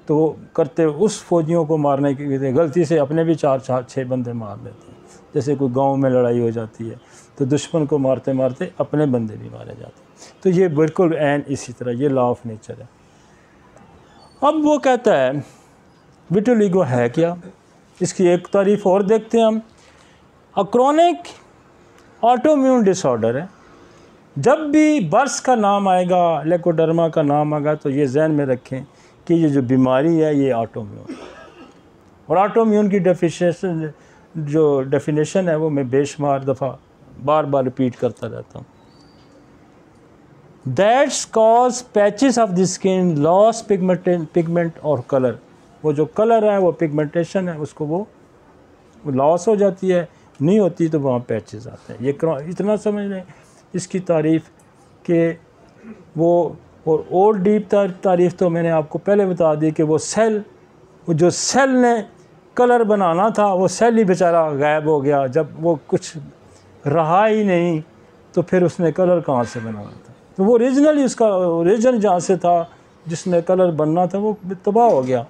तो वो करते उस फ़ौजियों को मारने की गलती से अपने भी 4-6 बंदे मार लेते हैं। जैसे कोई गांव में लड़ाई हो जाती है तो दुश्मन को मारते मारते अपने बंदे भी मारे जाते हैं। तो ये बिल्कुल ऐन इसी तरह ये लॉ ऑफ नेचर है। अब वो कहता है विटिलिगो है क्या, इसकी एक तारीफ और देखते हैं हम। क्रोनिक ऑटोइम्यून डिसऑर्डर है। जब भी बर्स का नाम आएगा, लेकोडर्मा का नाम आएगा तो ये जहन में रखें कि ये जो बीमारी है ये ऑटोइम्यून, और ऑटोइम्यून की डेफिनेशन है वो मैं बेशुमार दफ़ा बार बार रिपीट करता रहता हूँ। That's cause patches of the skin loss pigment और कलर। वो जो कलर है वो पिगमेंटेशन है उसको वो लॉस हो जाती है, नहीं होती तो वहाँ पैचेस आते हैं। ये इतना समझ लें इसकी तारीफ़ के वो, और डीप तारीफ़ तो मैंने आपको पहले बता दी कि वो जो सेल ने कलर बनाना था वो सेल ही बेचारा गायब हो गया। जब वो कुछ रहा ही नहीं तो फिर उसने कलर कहाँ से बनाना था। तो वो ओरिजिनली उसका ओरिजिन जहाँ से था जिसमें कलर बनना था वो तबाह हो गया,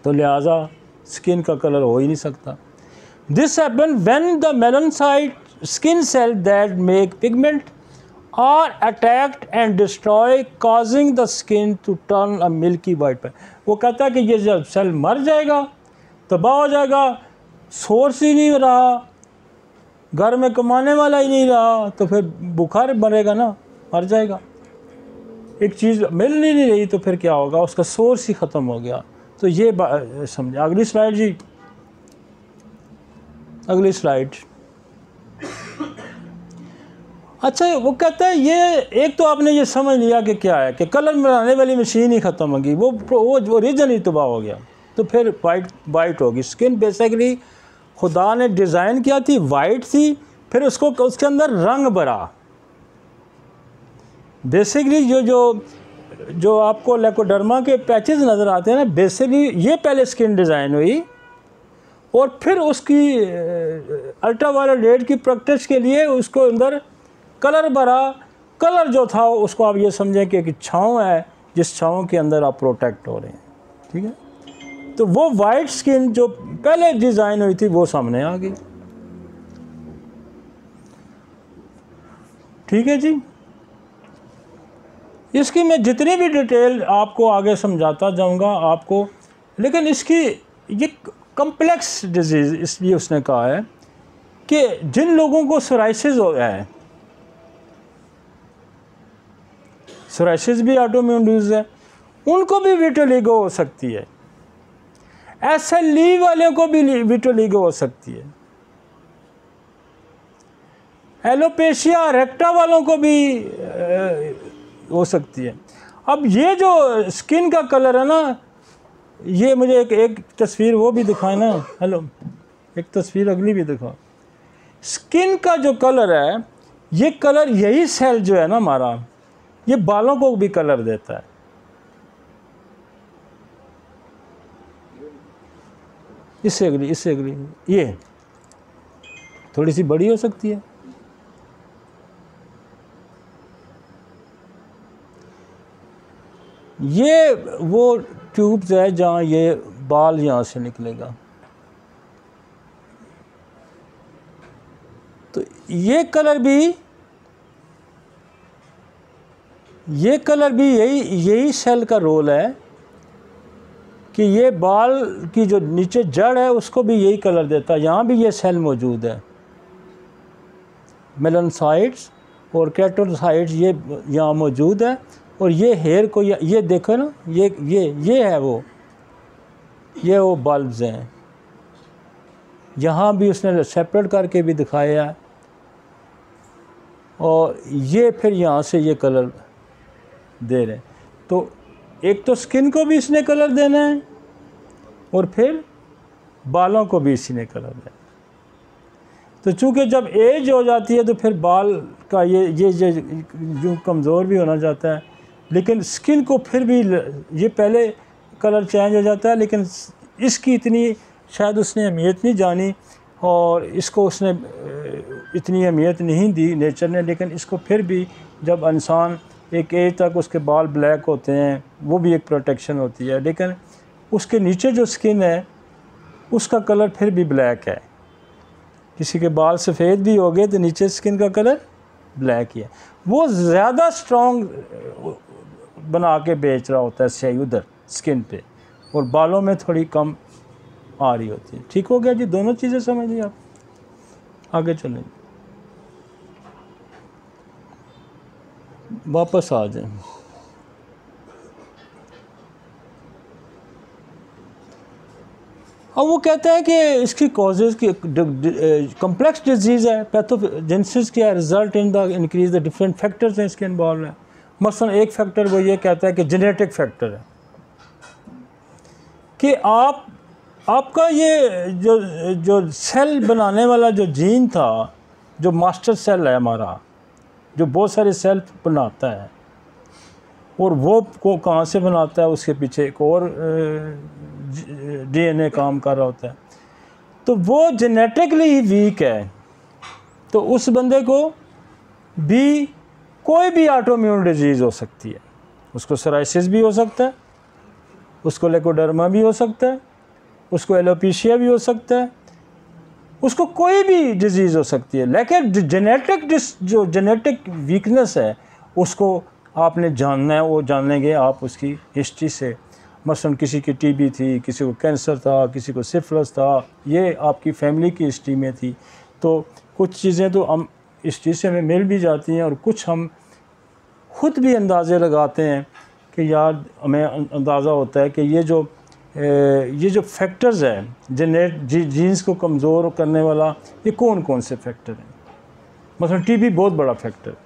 तो लिहाजा स्किन का कलर हो ही नहीं सकता। This happen when the melanocyte skin cell that make pigment are attacked and destroy causing the skin to turn a milky white. वो कहता है कि ये जब सेल मर जाएगा, तबाह हो जाएगा, सोर्स ही नहीं रहा, घर में कमाने वाला ही नहीं रहा, तो फिर बुखार मरेगा ना, मर जाएगा। एक चीज़ मिल नहीं रही तो फिर क्या होगा, उसका सोर्स ही ख़त्म हो गया। तो ये समझे। अगली स्लाइड जी, अगली स्लाइड। अच्छा, वो कहता है ये एक तो आपने ये समझ लिया कि क्या है कि कलर बनाने वाली मशीन ही ख़त्म होगी, वो रीजन ही तबाह हो गया, तो फिर वाइट होगी स्किन। बेसिकली खुदा ने डिज़ाइन किया थी वाइट थी, फिर उसको उसके अंदर रंग भरा। बेसिकली जो आपको लेकोडर्मा के पैचेस नज़र आते हैं ना, बेसिकली ये पहले स्किन डिज़ाइन हुई और फिर उसकी अल्ट्रावायलेट रेड की प्रैक्टिस के लिए उसको अंदर कलर भरा। कलर जो था उसको आप ये समझें कि एक छाँव है जिस छाँव के अंदर आप प्रोटेक्ट हो रहे हैं, ठीक है। तो वो वाइट स्किन जो पहले डिज़ाइन हुई थी वो सामने आ गई, ठीक है जी। इसकी मैं जितनी भी डिटेल आपको आगे समझाता जाऊंगा आपको, लेकिन इसकी ये कम्प्लेक्स डिजीज़ इसलिए उसने कहा है कि जिन लोगों को सोराइसिस हो गया है, सोराइसिस भी ऑटोइम्यून डिजीज़ है, उनको भी विटिलिगो हो सकती है। SLE वाले को भी विटिलिगो हो सकती है। एलोपेशिया रेक्टा वालों को भी हो सकती है। अब ये जो स्किन का कलर है ना, ये मुझे एक तस्वीर वो भी दिखाए ना, हेलो, एक तस्वीर अगली भी दिखाओ। स्किन का जो कलर है, ये कलर यही सेल जो है ना हमारा, ये बालों को भी कलर देता है। इससे अगली ये थोड़ी सी बड़ी हो सकती है। ये वो ट्यूब्स है जहाँ ये बाल यहाँ से निकलेगा। तो ये कलर भी यही सेल का रोल है कि ये बाल की जो नीचे जड़ है उसको भी यही कलर देता है। यहाँ भी ये सेल मौजूद है, मेलानोसाइट्स और केराटिनोसाइट्स ये यहाँ मौजूद है। और ये हेयर को ये देखो ना, ये है वो बल्ब्स हैं। यहाँ भी उसने सेपरेट करके भी दिखाया है, और ये फिर यहाँ से ये कलर दे रहे हैं। तो एक तो स्किन को भी इसने कलर देना है और फिर बालों को भी इसी ने कलर देना है। तो चूँकि जब एज हो जाती है तो फिर बाल का ये जो कमज़ोर भी होना जाता है, लेकिन स्किन को फिर भी ये पहले कलर चेंज हो जाता है, लेकिन इसकी इतनी शायद उसने अहमियत नहीं जानी और इसको उसने इतनी अहमियत नहीं दी नेचर ने, लेकिन इसको फिर भी जब इंसान एक एज तक उसके बाल ब्लैक होते हैं वो भी एक प्रोटेक्शन होती है, लेकिन उसके नीचे जो स्किन है उसका कलर फिर भी ब्लैक है। किसी के बाल सफ़ेद भी हो गए तो नीचे स्किन का कलर ब्लैक ही है। वो ज़्यादा स्ट्रॉन्ग बना के बेच रहा होता है स्याही उधर स्किन पे, और बालों में थोड़ी कम आ रही होती है। ठीक हो गया जी, दोनों चीज़ें समझ ली आप, आगे चलें, वापस आ जाए। अब वो कहते हैं कि इसकी कॉजेज़ की कम्प्लेक्स डिजीज़ है, पैथोजेनेसिस क्या है, result in the increase the different factors हैं इसके इन्वॉल्व हैं। मसलन एक फैक्टर वो ये कहता है कि जेनेटिक फैक्टर है कि आपका ये जो सेल बनाने वाला जो जीन था, जो मास्टर सेल है हमारा, जो बहुत सारे सेल बनाता है, और वो को कहाँ से बनाता है, उसके पीछे एक और डीएनए काम कर रहा होता है। तो वो जेनेटिकली ही वीक है, तो उस बंदे को भी कोई भी ऑटोइम्यून डिजीज़ हो सकती है। उसको सोराइसिस भी हो सकता है, उसको लेकोडर्मा भी हो सकता है, उसको एलोपेशिया भी हो सकता है, उसको कोई भी डिजीज़ हो सकती है। लेकिन जो जेनेटिक वीकनेस है उसको आपने जानना है, वो जानेंगे आप उसकी हिस्ट्री से। मसलन किसी की टीबी थी, किसी को कैंसर था, किसी को सिफिलिस था, ये आपकी फैमिली की हिस्ट्री में थी। तो कुछ चीज़ें तो हम हिस्ट्री से हमें मिल भी जाती हैं, और कुछ हम खुद भी अंदाज़े लगाते हैं कि यार हमें अंदाज़ा होता है कि ये जो फैक्टर्स हैं जीन्स को कमज़ोर करने वाला, ये कौन कौन से फैक्टर हैं। मसलन टीबी बहुत बड़ा फैक्टर,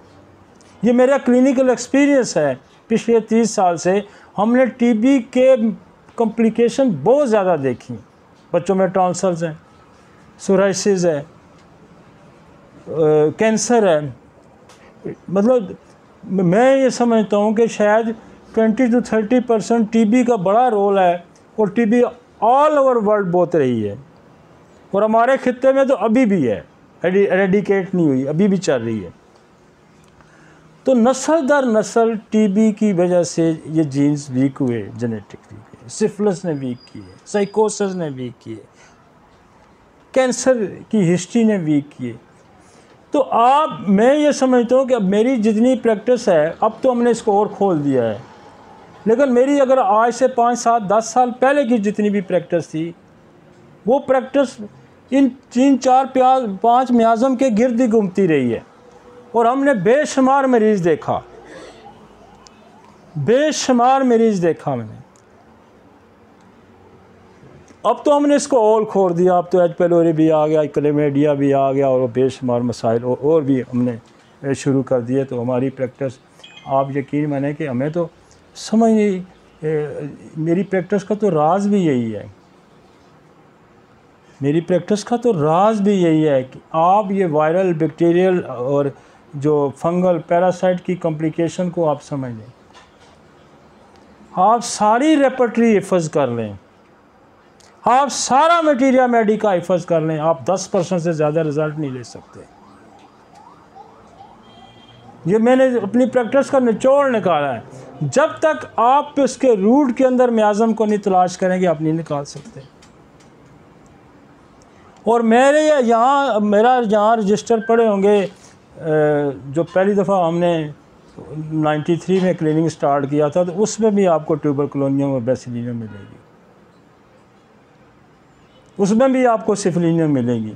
ये मेरा क्लिनिकल एक्सपीरियंस है। पिछले 30 साल से हमने टीबी के कॉम्प्लिकेशन बहुत ज़्यादा देखी। बच्चों में टॉन्सिल्स हैं, सोराइसिस है, कैंसर है। मतलब मैं ये समझता हूँ कि शायद 20 to 30% टीबी का बड़ा रोल है, और टीबी ऑल ओवर वर्ल्ड बहुत रही है, और हमारे खित्ते में तो अभी भी है, एरेडिकेट नहीं हुई, अभी भी चल रही है। तो नस्ल दर नस्ल टीबी की वजह से ये जीन्स वीक हुए, जेनेटिक वीक हुए, सिफिलिस ने वीक किए, साइकोसिस ने वीक किए, कैंसर की हिस्ट्री ने वीक किए। तो मैं ये समझता हूँ कि अब मेरी जितनी प्रैक्टिस है, अब तो हमने इसको और खोल दिया है, लेकिन मेरी अगर आज से 5, 7, 10 साल पहले की जितनी भी प्रैक्टिस थी, वो प्रैक्टिस इन 3, 4, 5 मियाज़म के गिर्द ही घूमती रही है, और हमने बेशुमार मरीज़ देखा, बेशुमार मरीज़ देखा मैंने। अब तो हमने इसको और खोल दिया, अब तो एच पेलोरी भी आ गया, क्लेमीडिया भी आ गया, और बेशुमार मसाइल और भी हमने शुरू कर दिए। तो हमारी प्रैक्टिस, आप यकीन माने कि हमें तो समझ नहीं, मेरी प्रैक्टिस का तो राज भी यही है, मेरी प्रैक्टिस का तो राज भी यही है कि आप ये वायरल, बैक्टीरियल और जो फंगल पैरासाइट की कॉम्प्लिकेशन को आप समझ लें, आप सारी रेपर्टरी हिफज कर लें, आप सारा मटीरिया मेडिका हिफज कर लें, आप 10% से ज़्यादा रिज़ल्ट नहीं ले सकते। ये मैंने अपनी प्रैक्टिस का निचोड़ निकाला है। जब तक आप उसके रूट के अंदर मियाज़म को नहीं तलाश करेंगे, आप नहीं निकाल सकते। और मेरा यहाँ रजिस्टर पड़े होंगे, जो पहली दफ़ा हमने 93 में क्लिनिक स्टार्ट किया था, तो उसमें भी आपको ट्यूबरकुलोनियम और बेसिलियम मिलेगी, उसमें भी आपको सिफिलियम मिलेगी।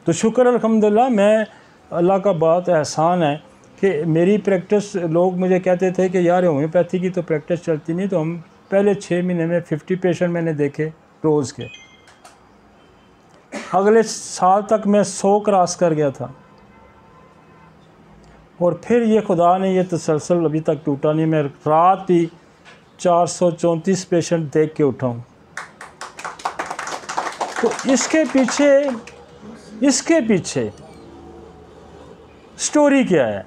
तो शुक्र अल्हम्दुलिल्लाह, मैं अल्लाह का बहुत एहसान है कि मेरी प्रैक्टिस, लोग मुझे कहते थे कि यार होम्योपैथी की तो प्रैक्टिस चलती नहीं, तो हम पहले 6 महीने में 50 पेशेंट मैंने देखे रोज़ के। अगले साल तक मैं 100 क्रॉस कर गया था, और फिर ये खुदा ने ये तसलसल अभी तक टूटा नहीं। मैं रात भी 434 पेशेंट देख के उठा हूँ। तो इसके पीछे स्टोरी क्या है,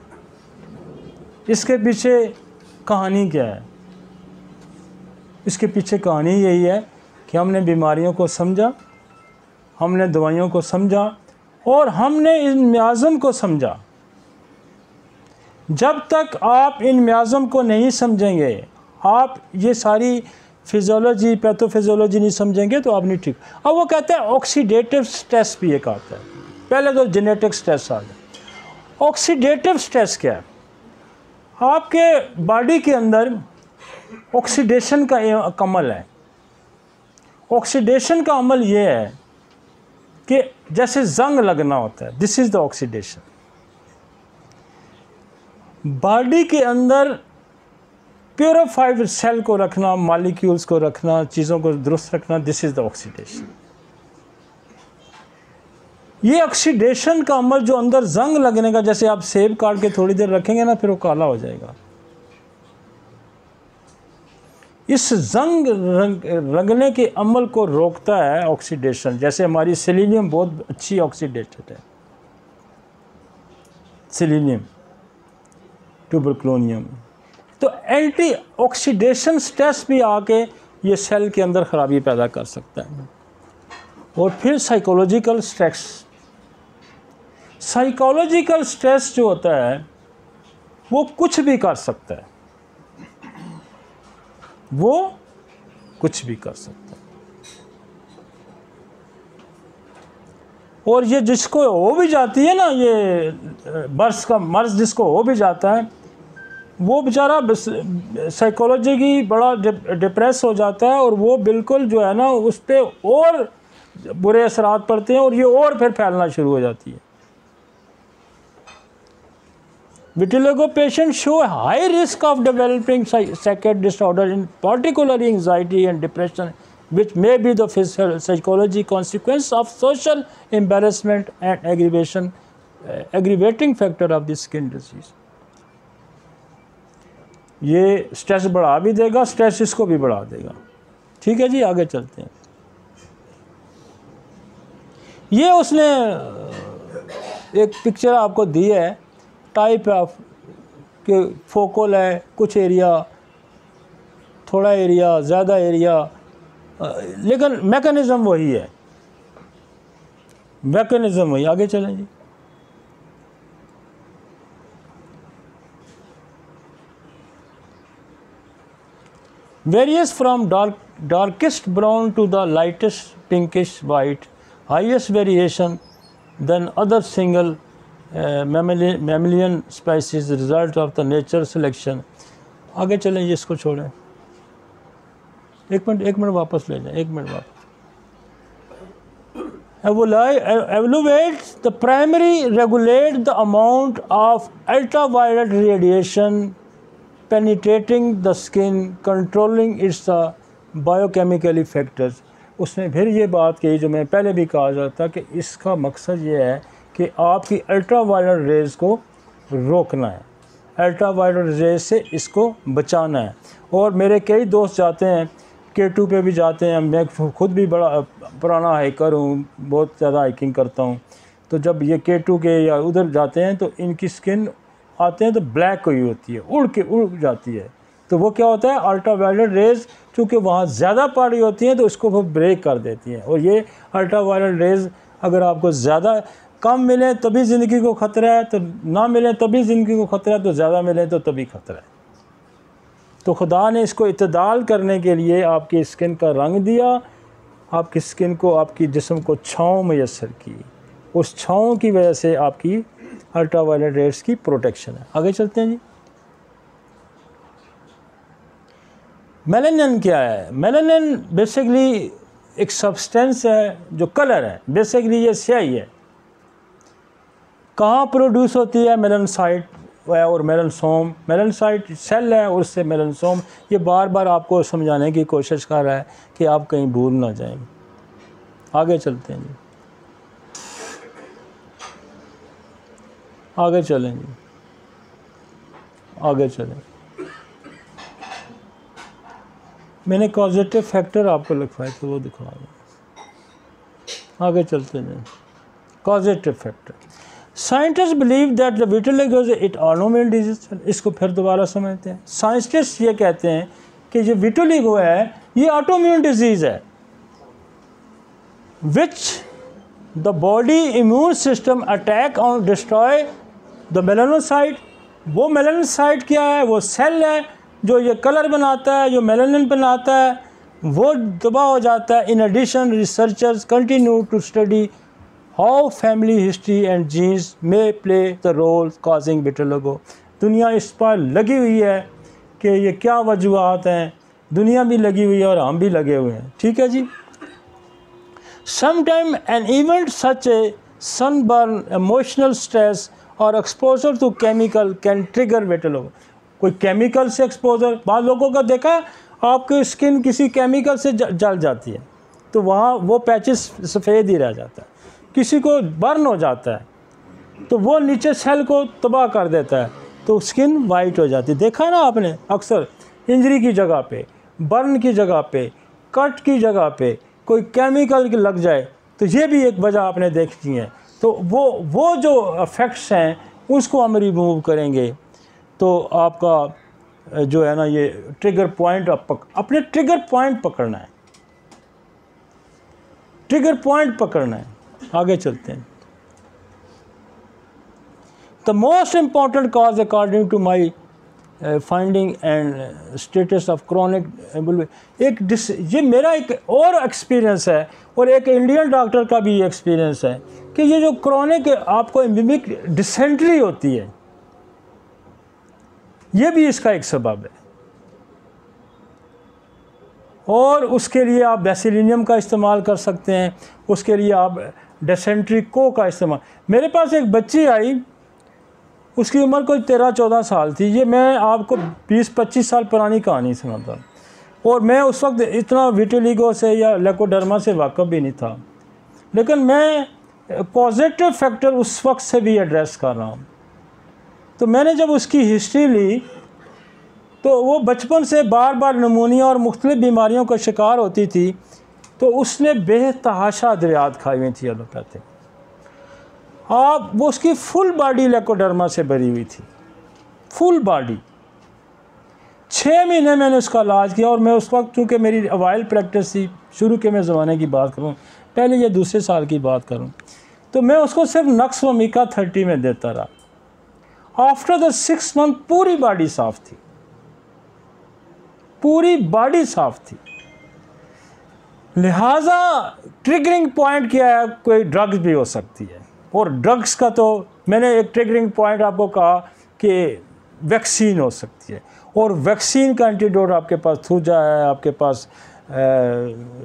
इसके पीछे कहानी क्या है? इसके पीछे कहानी यही है कि हमने बीमारियों को समझा, हमने दवाइयों को समझा और हमने इन मियाज़म को समझा। जब तक आप इन मियाज़म को नहीं समझेंगे, आप ये सारी फिजियोलॉजी, पैथोफिजियोलॉजी नहीं समझेंगे तो आप नहीं ठीक। अब वो कहते हैं ऑक्सीडेटिव स्ट्रेस भी एक आता है। पहले तो जेनेटिक स्ट्रेस आ गया। ऑक्सीडेटिव स्ट्रेस क्या है? आपके बॉडी के अंदर ऑक्सीडेशन का अमल है। ऑक्सीडेशन का अमल ये है कि जैसे जंग लगना होता है, this is the oxidation. Body के अंदर प्योरीफाइड सेल को रखना, मॉलिक्यूल्स को रखना, चीज़ों को दुरुस्त रखना, दिस इज़ द ऑक्सीडेशन। ये ऑक्सीडेशन का अमल जो अंदर जंग लगने का, जैसे आप सेब काट के थोड़ी देर रखेंगे ना, फिर वो काला हो जाएगा। इस जंग रंगने के अमल को रोकता है ऑक्सीडेशन। जैसे हमारी सेलेनियम बहुत अच्छी ऑक्सीडेटेड है, सेलेनियम, ट्यूबरक्लोनियम। तो एंटी ऑक्सीडेशन स्ट्रेस भी आके ये सेल के अंदर ख़राबी पैदा कर सकता है। और फिर साइकोलॉजिकल स्ट्रेस। साइकोलॉजिकल स्ट्रेस जो होता है वो कुछ भी कर सकता है, वो कुछ भी कर सकता है। और ये जिसको हो भी जाती है ना, ये मर्ज जिसको हो भी जाता है, वो बेचारा साइकोलॉजी की बड़ा डिप्रेस हो जाता है और वो बिल्कुल जो है ना उस पर और बुरे असरात पड़ते हैं और ये और फिर फैलना शुरू हो जाती है। Vitiligo patients show a high risk of developing psychiatric disorder, in particular anxiety and depression, which may be the psychology consequence of social embarrassment and aggravating factor of the skin disease. ये स्ट्रेस बढ़ा भी देगा, स्ट्रेस इसको भी बढ़ा देगा। ठीक है जी, आगे चलते हैं। ये उसने एक पिक्चर आपको दी है, टाइप ऑफ के फोकल है, कुछ एरिया, थोड़ा एरिया, ज़्यादा एरिया, लेकिन मैकेनिज़्म वही है, मैकेनिज़्म वही। आगे चलें जी। Varies from darkest brown to the lightest pinkish white, highest variation than other single mammalian species, result of the nature selection. आगे चलें, इसको छोड़ें। एक मिनट वापस ले जाएं, एक मिनट वापस। Evaluate the primary regulate the amount of ultraviolet radiation penetrating the skin, controlling its biochemical factors. उसने फिर ये बात कही जो मैं पहले भी कहा जाता कि इसका मकसद ये है कि आपकी अल्ट्रावायलेट रेज़ को रोकना है, अल्ट्रावायलेट रेज़ से इसको बचाना है। और मेरे कई दोस्त जाते हैं, K2 पे भी जाते हैं। मैं खुद भी बड़ा पुराना हाइकर हूँ, बहुत ज़्यादा हाइकिंग करता हूँ। तो जब ये K2 के या उधर जाते हैं तो इनकी स्किन आते हैं तो ब्लैक हुई होती है, उड़ जाती है। तो वो क्या होता है, अल्ट्रावायलेट रेज़ चूँकि वहाँ ज़्यादा पड़ रही होती हैं तो इसको वो ब्रेक कर देती हैं। और ये अल्ट्रावायलेट रेज़ अगर आपको ज़्यादा कम मिले तभी ज़िंदगी को ख़तरा है, तो ना मिले तभी ज़िंदगी को ख़तरा है, तो ज़्यादा मिले तो तभी ख़तरा है। तो खुदा ने इसको इत्तदाल करने के लिए आपकी स्किन का रंग दिया, आपकी स्किन को, आपकी जिस्म को छाँव मैसर की। उस छाँव की वजह से आपकी अल्ट्रावायलेट रेज़ की प्रोटेक्शन है। आगे चलते हैं जी। मेलानिन क्या है? मेलानिन बेसिकली एक सब्सटेंस है जो कलर है, बेसिकली ये स्याही है। कहाँ प्रोड्यूस होती है? मेलानोसाइट और मेलानोसोम। मेलानोसाइट सेल है और उससे मेलानोसोम। ये बार बार आपको समझाने की कोशिश कर रहा है कि आप कहीं भूल ना जाएं। आगे चलते हैं जी, आगे चलें जी, आगे चलें। मैंने कॉजेटिव फैक्टर आपको लिखवाए थे, वो दिखवा दें। आगे चलते हैं। Causative factor, scientist believe that the vitiligo is it autoimmune disease. इसको फिर दोबारा समझते हैं। साइंटिस्ट ये कहते हैं कि जो विटिलिगो है ये ऑटोइम्यून डिजीज़ है। which the body immune system attack और destroy the melanocyte। वो melanocyte क्या है? वो सेल है जो ये कलर बनाता है, जो मेलानिन बनाता है, वो तबाह हो जाता है। In addition researchers continue to study how family history and genes may play the role causing vitiligo. दुनिया इस पर लगी हुई है कि ये क्या वजूहत हैं, दुनिया भी लगी हुई है और हम भी लगे हुए हैं। ठीक है जी। Sometime an event such a sunburn, emotional stress और exposure to chemical can trigger vitiligo. कोई केमिकल से एक्सपोजर, बाद लोगों का देखा आपकी स्किन किसी केमिकल से जल जाती है तो वहाँ वो पैचेस सफ़ेद ही रह जाता है, किसी को बर्न हो जाता है तो वो नीचे सेल को तबाह कर देता है तो स्किन वाइट हो जाती है। देखा है ना आपने, अक्सर इंजरी की जगह पे, बर्न की जगह पे, कट की जगह पे कोई केमिकल लग जाए तो ये भी एक वजह आपने देखी है। तो वो जो इफ़ेक्ट्स हैं उसको हम रिमूव करेंगे तो आपका जो है ना ये ट्रिगर पॉइंट अपने ट्रिगर पॉइंट पकड़ना है, ट्रिगर पॉइंट पकड़ना है। आगे चलते हैं। The most important cause according to my finding and status of chronic, ये मेरा एक और एक्सपीरियंस है और एक इंडियन डॉक्टर का भी एक्सपीरियंस है कि ये जो क्रॉनिक आपको एमिमिक डिसेंट्री होती है ये भी इसका एक सबब है और उसके लिए आप बेसिलिनियम का इस्तेमाल कर सकते हैं, उसके लिए आप डिसेंट्री को का इस्तेमाल। मेरे पास एक बच्ची आई, उसकी उम्र कोई 13-14 साल थी। ये मैं आपको 20-25 साल पुरानी कहानी सुनाता हूँ और मैं उस वक्त इतना विटिलिगो से या लेकोडर्मा से वाकिफ़ भी नहीं था, लेकिन मैं पॉजिटिव फैक्टर उस वक्त से भी एड्रेस कर रहा हूँ। तो मैंने जब उसकी हिस्ट्री ली तो वो बचपन से बार बार नमूनिया और मुख्तलिफ बीमारियों का शिकार होती थी तो उसने बेतहाशा अद्वियात खाई हुई थी एलोपैथिक। वो उसकी फुल बॉडी लेकोडर्मा से भरी हुई थी, फुल बॉडी। 6 महीने मैंने उसका इलाज किया और मैं उस वक्त चूँकि मेरी अवाइल प्रैक्टिस थी, शुरू के मैं ज़माने की बात करूँ, पहले ये दूसरे साल की बात करूँ, तो मैं उसको सिर्फ नक्स वमीका 30 में देता रहा। आफ्टर द 6 मंथ पूरी बॉडी साफ़ थी, पूरी बॉडी साफ़ थी। लिहाजा ट्रिगरिंग पॉइंट क्या है? कोई ड्रग्स भी हो सकती है और ड्रग्स का तो मैंने एक ट्रिगरिंग पॉइंट आपको कहा कि वैक्सीन हो सकती है और वैक्सीन का एंटीडोट आपके पास थूजा है, आपके पास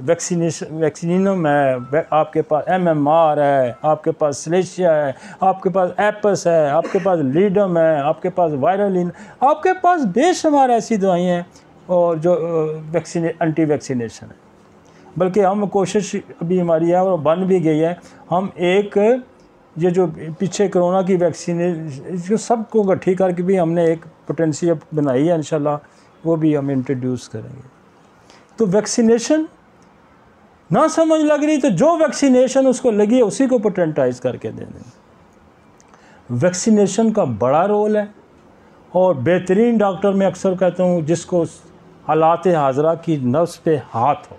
वैक्सीनिनम है, आपके पास MMR है, आपके पास स्लेशिया है, आपके पास एपस है, आपके पास लीडम है, आपके पास वायरलिन, आपके पास बेशुमार ऐसी दवाइयाँ हैं और जो एंटी वैक्सीनेशन है। बल्कि हम कोशिश अभी हमारी है और बन भी गई है, हम एक ये जो पीछे कोरोना की वैक्सीन इसको सबको इकट्ठी करके भी हमने एक पोटेंशियल बनाई है, इंशाल्लाह वो भी हम इंट्रोड्यूस करेंगे। तो वैक्सीनेशन ना समझ लग रही तो जो वैक्सीनेशन उसको लगी है उसी को पोटेंटाइज करके दे दें। वैक्सीनेशन का बड़ा रोल है और बेहतरीन डॉक्टर मैं अक्सर कहता हूँ जिसको हालात हाजरा की नफ्स पे हाथ हो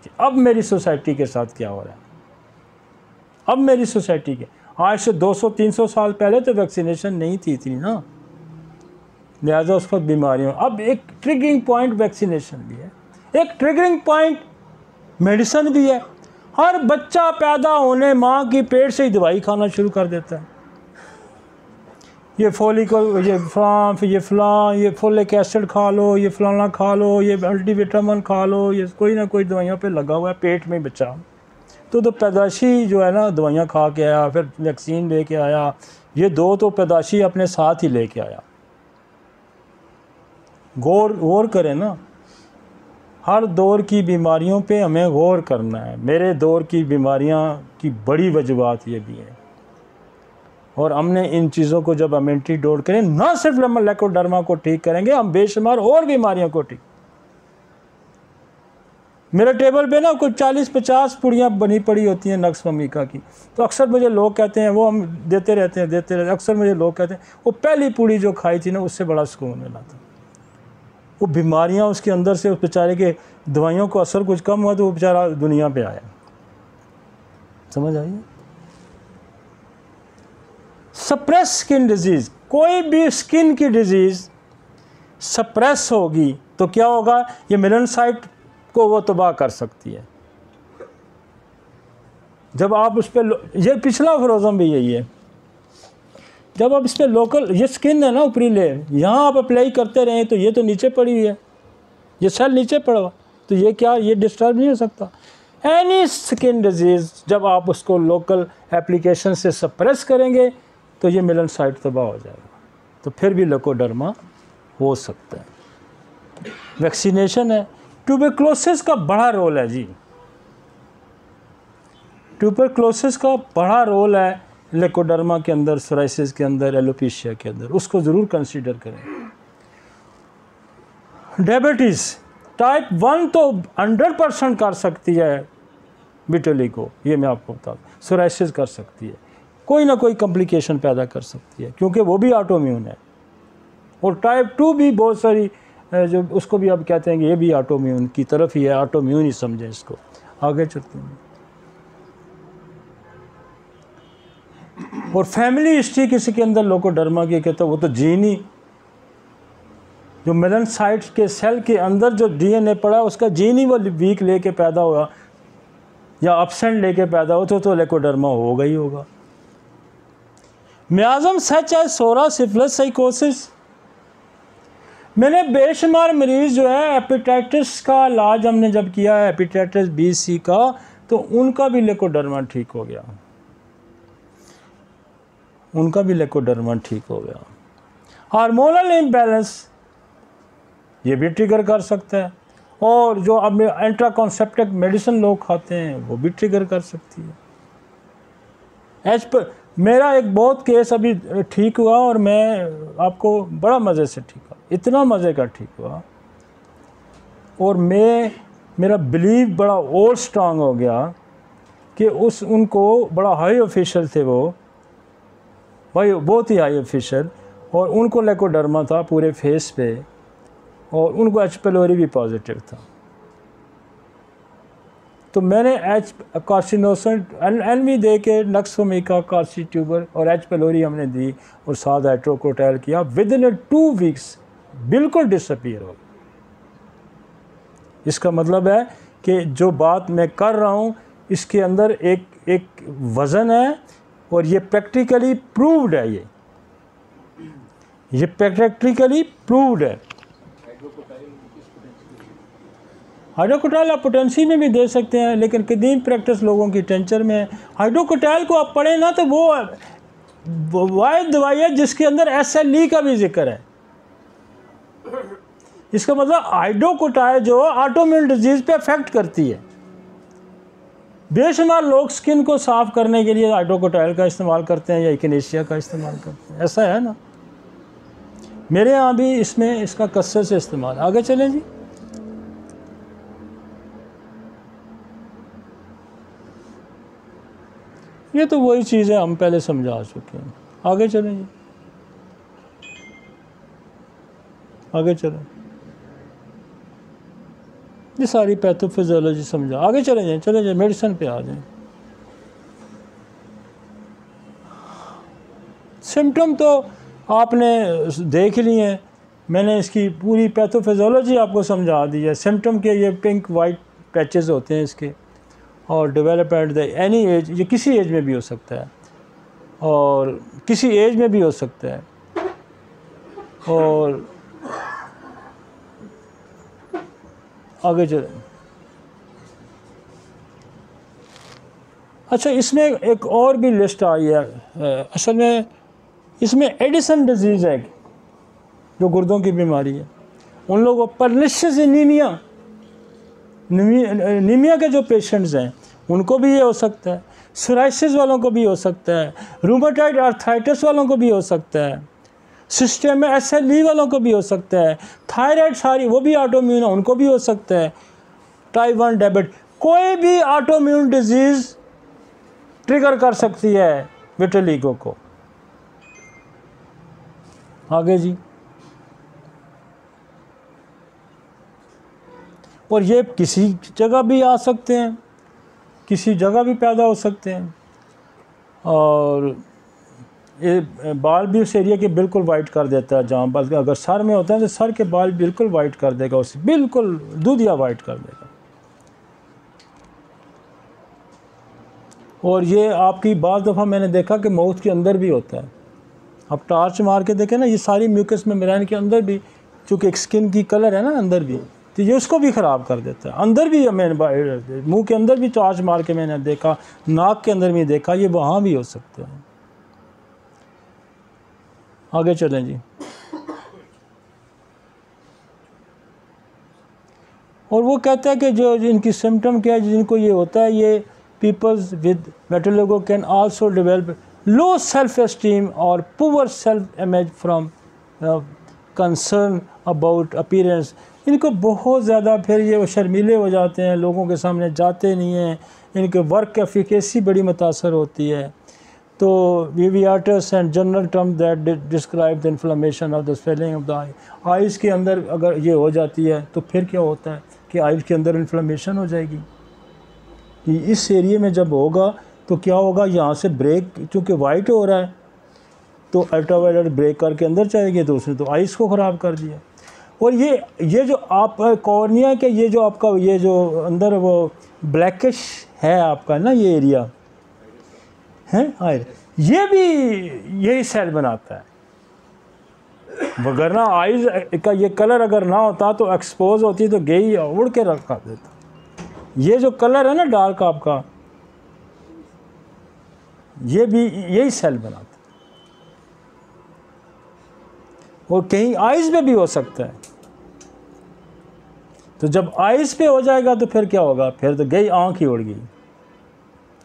कि अब मेरी सोसाइटी के साथ क्या हो रहा है, अब मेरी सोसाइटी के, आज से 200-300 साल पहले तो वैक्सीनेशन नहीं थी इतनी ना, लिहाजा उस वक्त बीमारियों। अब एक ट्रिगरिंग पॉइंट वैक्सीनेशन भी है, एक ट्रिगरिंग पॉइंट मेडिसिन भी है। हर बच्चा पैदा होने माँ की पेट से ही दवाई खाना शुरू कर देता है, ये फोलिकल, ये फोलिक एसिड खा लो, ये फलाना खा लो, ये मल्टीविटामिन खा लो, ये कोई ना कोई दवाइयों पे लगा हुआ है पेट में बच्चा। तो पैदाशी जो है ना दवाइयाँ खा के आया, फिर वैक्सीन लेके आया, ये दो तो पैदाशी अपने साथ ही लेके आया। गौर करें ना, हर दौर की बीमारियों पे हमें गौर करना है। मेरे दौर की बीमारियां की बड़ी वजूहत ये भी है और हमने इन चीज़ों को जब हम एंटीडोट करें, ना सिर्फ लेकोडर्मा को ठीक करेंगे, हम बेशुमार और बीमारियों को ठीक। मेरे टेबल पे ना कुछ 40-50 पुड़ियाँ बनी पड़ी होती हैं नक्स वमीका की, तो अक्सर मुझे लोग कहते हैं, वो हम देते रहते हैं, अक्सर मुझे लोग कहते हैं वो पहली पूड़ी जो खाई थी ना उससे बड़ा सुकून मिला था। वो बीमारियां उसके अंदर से, उस बेचारे के दवाइयों को असर कुछ कम हुआ तो वो बेचारा दुनिया पे आया। समझ आई? सप्रेस स्किन डिजीज़, कोई भी स्किन की डिजीज़ सप्रेस होगी तो क्या होगा, ये मेलेनोसाइट को वो तबाह कर सकती है। जब आप उस पर, ये पिछला फ्रोजन भी यही है, जब आप इस पर लोकल, ये स्किन है ना ऊपरी लेयर, यहाँ आप अप्लाई करते रहें तो ये तो नीचे पड़ी हुई है, ये सेल नीचे पड़ा हुआ, तो ये क्या, ये डिस्टर्ब नहीं हो सकता। एनी स्किन डिजीज़ जब आप उसको लोकल एप्लीकेशन से सप्रेस करेंगे तो ये मेलेनोसाइट तबाह हो जाएगा, तो फिर भी लेकोडर्मा हो सकता है। वैक्सीनेशन है। ट्यूबरक्लोसिस का बड़ा रोल है जी, ट्यूबरक्लोसिस का बड़ा रोल है लेकोडर्मा के अंदर, सोराइसिस के अंदर, एलोपेशिया के अंदर, उसको ज़रूर कंसीडर करें। डायबिटीज़ टाइप 1 तो 100% कर सकती है विटिलिगो, ये मैं आपको बता दूँ। सोराइसिस कर सकती है, कोई ना कोई कॉम्प्लिकेशन पैदा कर सकती है क्योंकि वो भी ऑटोइम्यून है। और टाइप 2 भी बहुत सारी जो उसको भी अब कहते हैं कि ये भी ऑटोइम्यून की तरफ ही है, ऑटोइम्यून ही समझें इसको। आगे चलते हैं। और फैमिली हिस्ट्री किसी के अंदर लेकोडर्मा की कहते हैं, वो तो जीन ही, जो मेलेनोसाइट के सेल के अंदर जो डीएनए पड़ा उसका जीन ही वो वीक लेके पैदा हुआ या एब्सेंट लेके पैदा हो तो लेकोडर्मा होगा ही होगा। मियाज़म सच है, सोरा, सिफिलिस, साइकोसिस, मैंने बेशुमार मरीज़ जो है हेपेटाइटिस का इलाज हमने जब किया है, हेपेटाइटिस बी सी का, तो उनका भी लेकोडर्मा ठीक हो गया, उनका भी लेकोडर्मा ठीक हो गया। हार्मोनल इम्बैलेंस ये भी ट्रिगर कर सकता है, और जो अब एंट्राकॉन्सेप्टिव मेडिसिन लोग खाते हैं वो भी ट्रिगर कर सकती है। एज पर मेरा एक बहुत केस अभी ठीक हुआ और मैं आपको बड़ा मज़े से ठीक हुआ, इतना मज़े का ठीक हुआ, और मेरा बिलीव बड़ा और स्ट्रांग हो गया कि उनको बड़ा हाई ऑफिशियल थे वो, भाई बहुत ही हाई ऑफिशियल, और उनको लेकोडर्मा था पूरे फेस पे, और उनको एच पेलोरी भी पॉजिटिव था। तो मैंने एच कार्सिनोसन एनवी दे के नक्सोमिका, कार्सी ट्यूबर और एच पेलोरी हमने दी और साथ हाइड्रोक्रोटाइल किया, विद इन 2 वीक्स बिल्कुल डिसअपीयर हो। इसका मतलब है कि जो बात मैं कर रहा हूँ इसके अंदर एक वज़न है, और ये प्रैक्टिकली प्रूव्ड है, ये प्रैक्टिकली प्रूव्ड है। हाइड्रोकोटाइल आप पोटेंसी में भी दे सकते हैं, लेकिन कदीम प्रैक्टिस लोगों की टेंचर में है। हाइड्रोकोटाइल को आप पढ़ें ना तो वो वाहिद दवाई है जिसके अंदर SLE का भी जिक्र है। इसका मतलब हाइड्रोकोटाइल जो ऑटोइम्यून डिजीज़ पे अफेक्ट करती है। बेशुमार लोग स्किन को साफ़ करने के लिए हाइड्रोकोटाइल का इस्तेमाल करते हैं या इकिनेशिया का इस्तेमाल करते हैं, ऐसा है ना। मेरे यहाँ भी इसमें इसका कसरत से इस्तेमाल। आगे चलें जी। ये तो वही चीज़ है हम पहले समझा चुके हैं। आगे चलें जी, आगे चलें। ये सारी पैथोफिजियोलॉजी समझा। आगे चले जाएं मेडिसिन पे आ जाएं। सिम्टम तो आपने देख लिए हैं, मैंने इसकी पूरी पैथोफिजियोलॉजी आपको समझा दी है। सिम्टम के ये पिंक वाइट पैचेस होते हैं इसके, और develop at the any as, ये किसी एज में भी हो सकता है और किसी एज में भी हो सकता है। और आगे चलें। अच्छा, इसमें एक और भी लिस्ट आई है। असल में इसमें एडिसन डिजीज़ है जो गुर्दों की बीमारी है, उन लोगों पर्निशियस नीमिया के जो पेशेंट्स हैं उनको भी ये हो सकता है, सोराइसिस वालों को भी हो सकता है, रूमेटॉइड आर्थराइटिस वालों को भी हो सकता है, सिस्टम में SLE वालों को भी हो सकता है, थायराइड सारी वो भी ऑटोइम्यून है उनको भी हो सकता है, टाइप 1 डायबिटीज, कोई भी ऑटोइम्यून डिजीज़ ट्रिगर कर सकती है विटिलिगो को। आगे जी। और ये किसी जगह भी आ सकते हैं, किसी जगह भी पैदा हो सकते हैं, और ये बाल भी उस एरिया के बिल्कुल वाइट कर देता है जहाँ, बल्कि अगर सर में होता है तो सर के बाल बिल्कुल वाइट कर देगा, उसे बिल्कुल दूधिया वाइट कर देगा। और ये आपकी बाज़ दफ़ा मैंने देखा कि माउथ के अंदर भी होता है। आप टार्च मार के देखें ना, ये सारी म्यूकस मेम्ब्रेन के अंदर भी, चूँकि एक स्किन की कलर है ना अंदर भी, तो ये उसको भी ख़राब कर देता है। अंदर भी मैंने मुंह के अंदर भी टार्च मार के मैंने देखा, नाक के अंदर भी देखा, ये वहाँ भी हो सकते हैं। आगे चलें जी। और वो कहता है कि जो इनकी सिम्टम क्या है, जिनको ये होता है, ये peoples with vitiligo can also develop low self esteem और poor self image from concern about appearance. इनको बहुत ज़्यादा फिर ये शर्मीले हो जाते हैं, लोगों के सामने जाते नहीं हैं, इनके वर्क एफिकेसी बड़ी मुतासर होती है। तो uveitis and general term that describe the inflammation of the swelling of the eye. Eyes के अंदर अगर ये हो जाती है तो फिर क्या होता है कि आइज़ के अंदर इन्फ्लेमेशन हो जाएगी। कि इस एरिया में जब होगा तो क्या होगा, यहाँ से ब्रेक, चूँकि वाइट हो रहा है तो अल्ट्रावायलेट ब्रेक करके अंदर जाएगी, तो उसने तो आइज़ को ख़राब कर दिया। और ये जो आप कॉर्निया के ये जो आपका ये जो अंदर वो ब्लैकिश है आपका ना ये एरिया है आइज, ये भी यही सेल बनाता है। वगरना आइज का ये कलर अगर ना होता तो एक्सपोज होती तो गई उड़ के रखा देता। ये जो कलर है ना डार्क आपका, ये भी यही सेल बनाता है। और कहीं आइज पे भी हो सकता है। तो जब आइज पे हो जाएगा तो फिर क्या होगा, फिर तो गई आँख ही उड़ गई,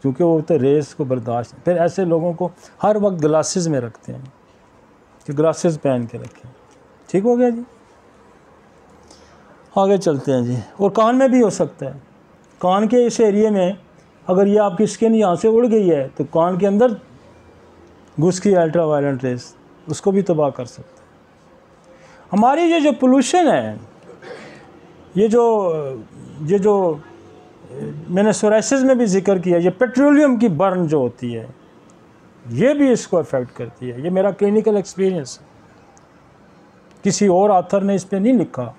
क्योंकि वो तो रेस को बर्दाश्त। फिर ऐसे लोगों को हर वक्त ग्लासेस में रखते हैं कि ग्लासेस पहन के रखें। ठीक हो गया जी। आगे चलते हैं जी। और कान में भी हो सकता है। कान के इस एरिया में अगर ये आपकी स्किन यहाँ से उड़ गई है तो कान के अंदर घुस की अल्ट्रावायलेट रेस उसको भी तबाह कर सकते हैं। हमारी ये जो पोल्यूशन है, ये जो मैंने सोराइसिस में भी जिक्र किया, ये पेट्रोलियम की बर्न जो होती है ये भी इसको अफेक्ट करती है। ये मेरा क्लिनिकल एक्सपीरियंस है, किसी और ऑथर ने इस पर नहीं लिखा,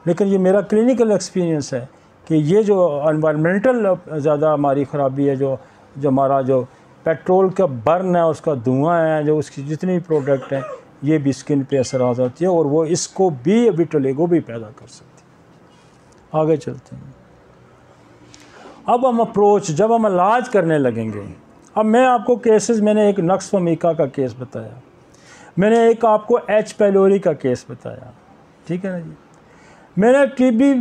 लेकिन ये मेरा क्लिनिकल एक्सपीरियंस है कि ये जो एनवायरमेंटल ज़्यादा हमारी ख़राबी है, जो हमारा जो पेट्रोल का बर्न है, उसका धुआं है, जो उसकी जितनी भी प्रोडक्ट हैं, ये भी स्किन पे असर आ जाती है और वो इसको भी विटिलिगो भी पैदा कर सकती है। आगे चलते हैं। अब हम अप्रोच, जब हम इलाज करने लगेंगे, अब मैं आपको केसेस, मैंने एक नक्स फमीका का केस बताया, मैंने एक आपको एच पैलोरी का केस बताया, ठीक है ना जी। मैंने टीबी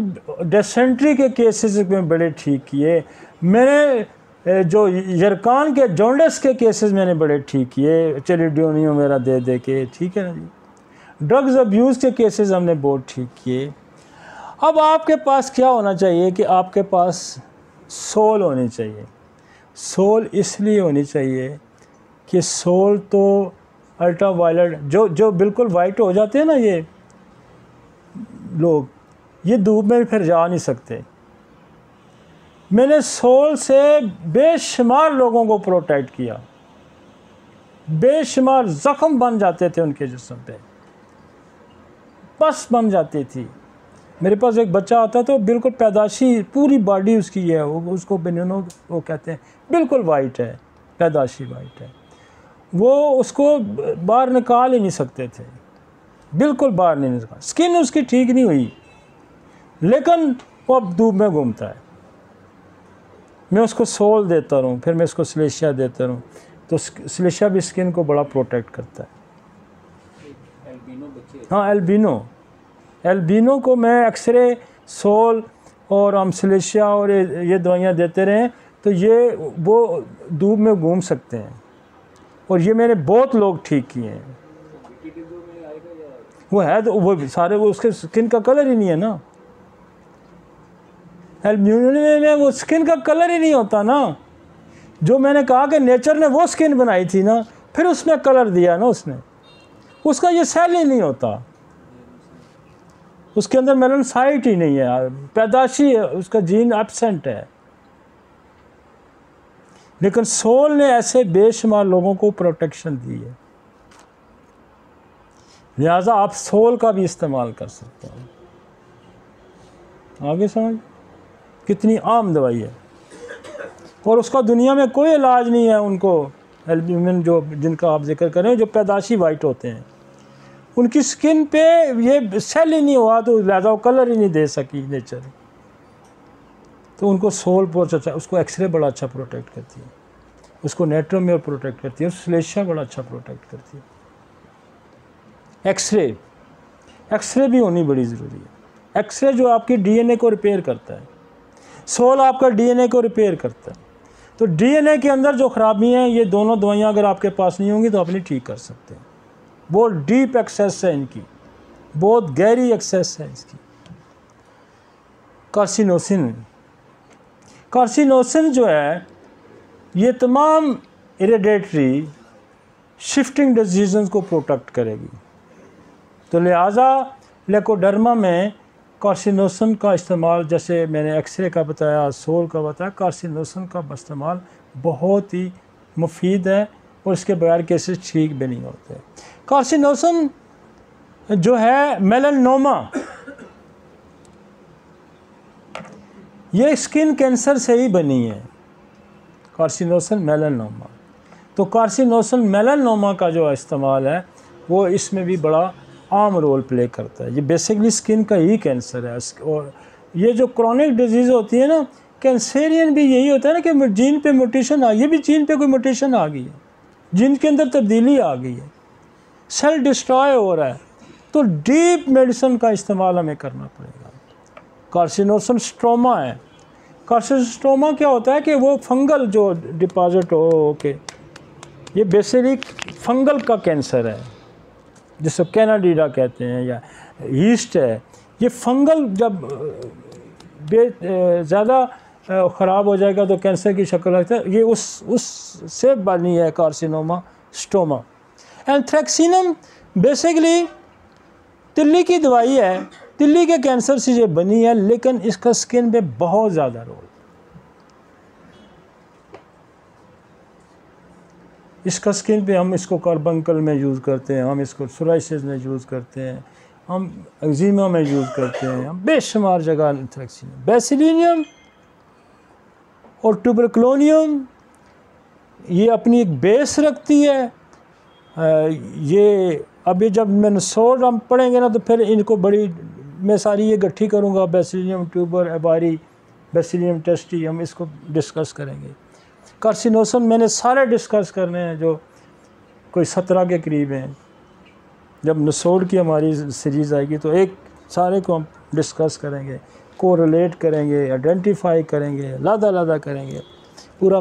डिसेंट्री के केसेस में बड़े ठीक किए, मैंने जो यरकान के जॉन्डिस के केसेस मैंने बड़े ठीक किए, चेलिडोनियो मेरा दे के, ठीक है ना जी। ड्रग्स अब्यूज़ के केसेस हमने बहुत ठीक किए। अब आपके पास क्या होना चाहिए कि आपके पास सोल होनी चाहिए। सोल इसलिए होनी चाहिए कि सोल तो अल्ट्रावायलेट जो बिल्कुल वाइट हो जाते हैं ना ये लोग, ये धूप में फिर जा नहीं सकते। मैंने सोल से बेशुमार लोगों को प्रोटेक्ट किया, बेशुमार ज़ख्म बन जाते थे उनके जिस्म पे, पस बन जाती थी। मेरे पास एक बच्चा आता तो बिल्कुल पैदाशी पूरी बॉडी उसकी है, वो उसको बेनिनो वो कहते हैं, बिल्कुल वाइट है, पैदाशी वाइट है, वो उसको बाहर निकाल ही नहीं सकते थे, बिल्कुल बाहर नहीं निकाल, स्किन उसकी ठीक नहीं हुई, लेकिन वो अब धूप में घूमता है। मैं उसको सोल देता रहूँ, फिर मैं उसको सिलेशिया देता रहूँ, तो सिलेशिया भी स्किन को बड़ा प्रोटेक्ट करता है। हाँ, एल्बिनो को मैं एक्सरे, सोल और हम सिलेशिया और ये दवाइयाँ देते रहे तो ये वो धूप में घूम सकते हैं, और ये मैंने बहुत लोग ठीक किए हैं। वो है तो वो सारे, वो उसके स्किन का कलर ही नहीं है ना, एल्बिनो में वो स्किन का कलर ही नहीं होता ना। जो मैंने कहा कि नेचर ने वो स्किन बनाई थी ना, फिर उसमें कलर दिया ना उसने, उसका ये सेल ही नहीं होता, उसके अंदर मेलानोसाइट ही नहीं है, पैदाशी है, उसका जीन एब्सेंट है। लेकिन सोल ने ऐसे बेशुमार लोगों को प्रोटेक्शन दी है, लिहाजा आप सोल का भी इस्तेमाल कर सकते हैं। आगे समझ, कितनी आम दवाई है, और उसका दुनिया में कोई इलाज नहीं है। उनको एल्ब्यूमिन जो जिनका आप जिक्र करें, जो पैदाशी वाइट होते हैं, उनकी स्किन पे ये सेल ही नहीं हुआ तो लिहाजा वो कलर ही नहीं दे सकी नेचर, तो उनको सोल बहुत अच्छा, उसको एक्सरे बड़ा अच्छा प्रोटेक्ट करती है, उसको नेट्रोमियर प्रोटेक्ट करती है, स्लेशिया बड़ा अच्छा प्रोटेक्ट करती है। एक्सरे भी होनी बड़ी ज़रूरी है। एक्सरे जो आपकी डीएनए को रिपेयर करता है, सोल आपका डीएनए को रिपेयर करता है। तो डीएनए के अंदर जो खराबी हैं, ये दोनों दवाइयाँ अगर आपके पास नहीं होंगी तो आप नहीं ठीक कर सकते। बहुत डीप एक्सेस है इनकी, बहुत गहरी एक्सेस है इसकी। कार्सिनोसिन जो है, ये तमाम इरिडेटरी शिफ्टिंग डिजीज़ को प्रोटेक्ट करेगी। तो लिहाजा लेकोडर्मा में कार्सिनोसिन का इस्तेमाल, जैसे मैंने एक्सरे का बताया, सोल का बताया, कार्सिनोसिन का इस्तेमाल बहुत ही मुफीद है, और इसके बगैर केसेस ठीक भी नहीं होते। कार्सिनोसिन जो है मेलानोमा, ये स्किन कैंसर से ही बनी है, कार्सिनोसिन मेलानोमा। तो कार्सिनोसिन मेलानोमा का जो इस्तेमाल है वो इसमें भी बड़ा आम रोल प्ले करता है। ये बेसिकली स्किन का ही कैंसर है। और ये जो क्रॉनिक डिजीज़ होती है ना, कैंसरियन भी यही होता है ना कि जीन पे म्यूटेशन आ, ये भी जीन पे कोई म्यूटेशन आ गई है, जीन के अंदर तब्दीली आ गई है, सेल डिस्ट्रॉय हो रहा है, तो डीप मेडिसिन का इस्तेमाल हमें करना पड़ेगा। कार्सिनोसिन स्ट्रोमा है। कार्सिनोस्ट्रोमा क्या होता है कि वो फंगल जो डिपॉजिट हो के, ये बेसिकली फंगल का कैंसर है, जिसको कैनाडीडा कहते हैं या यीस्ट है। ये फंगल जब ज़्यादा ख़राब हो जाएगा तो कैंसर की शक्ल रखता है। ये उससे बनी है कार्सिनोमा स्टोमा। एंथ्रेक्सिनम बेसिकली तिल्ली की दवाई है, तिल्ली के कैंसर से ये बनी है, लेकिन इसका स्किन पे बहुत ज़्यादा रोल। इसका स्किन पे हम इसको कार्बंकल में यूज़ करते हैं, हम इसको सोराइसिस में यूज़ करते हैं, हम एक्जिमा में यूज़ करते हैं, हम बेशुमार जगह एंथ्रेक्सिनम, बेसिलिनियम और ट्यूबरक्लोनियम ये अपनी एक बेस रखती है। ये अभी जब मैनसोड हम पढ़ेंगे ना तो फिर इनको बड़ी मैं सारी ये इकट्ठी करूँगा, बेसिलियम ट्यूबर एबारी, बेसिलियम टेस्टी, हम इसको डिस्कस करेंगे। कार्सिनोसिन मैंने सारे डिस्कस करने हैं, जो कोई 17 के करीब हैं। जब नसोड की हमारी सीरीज़ आएगी तो एक सारे को हम डिस्कस करेंगे, को रिलेट करेंगे, आइडेंटिफाई करेंगे, लादा करेंगे, पूरा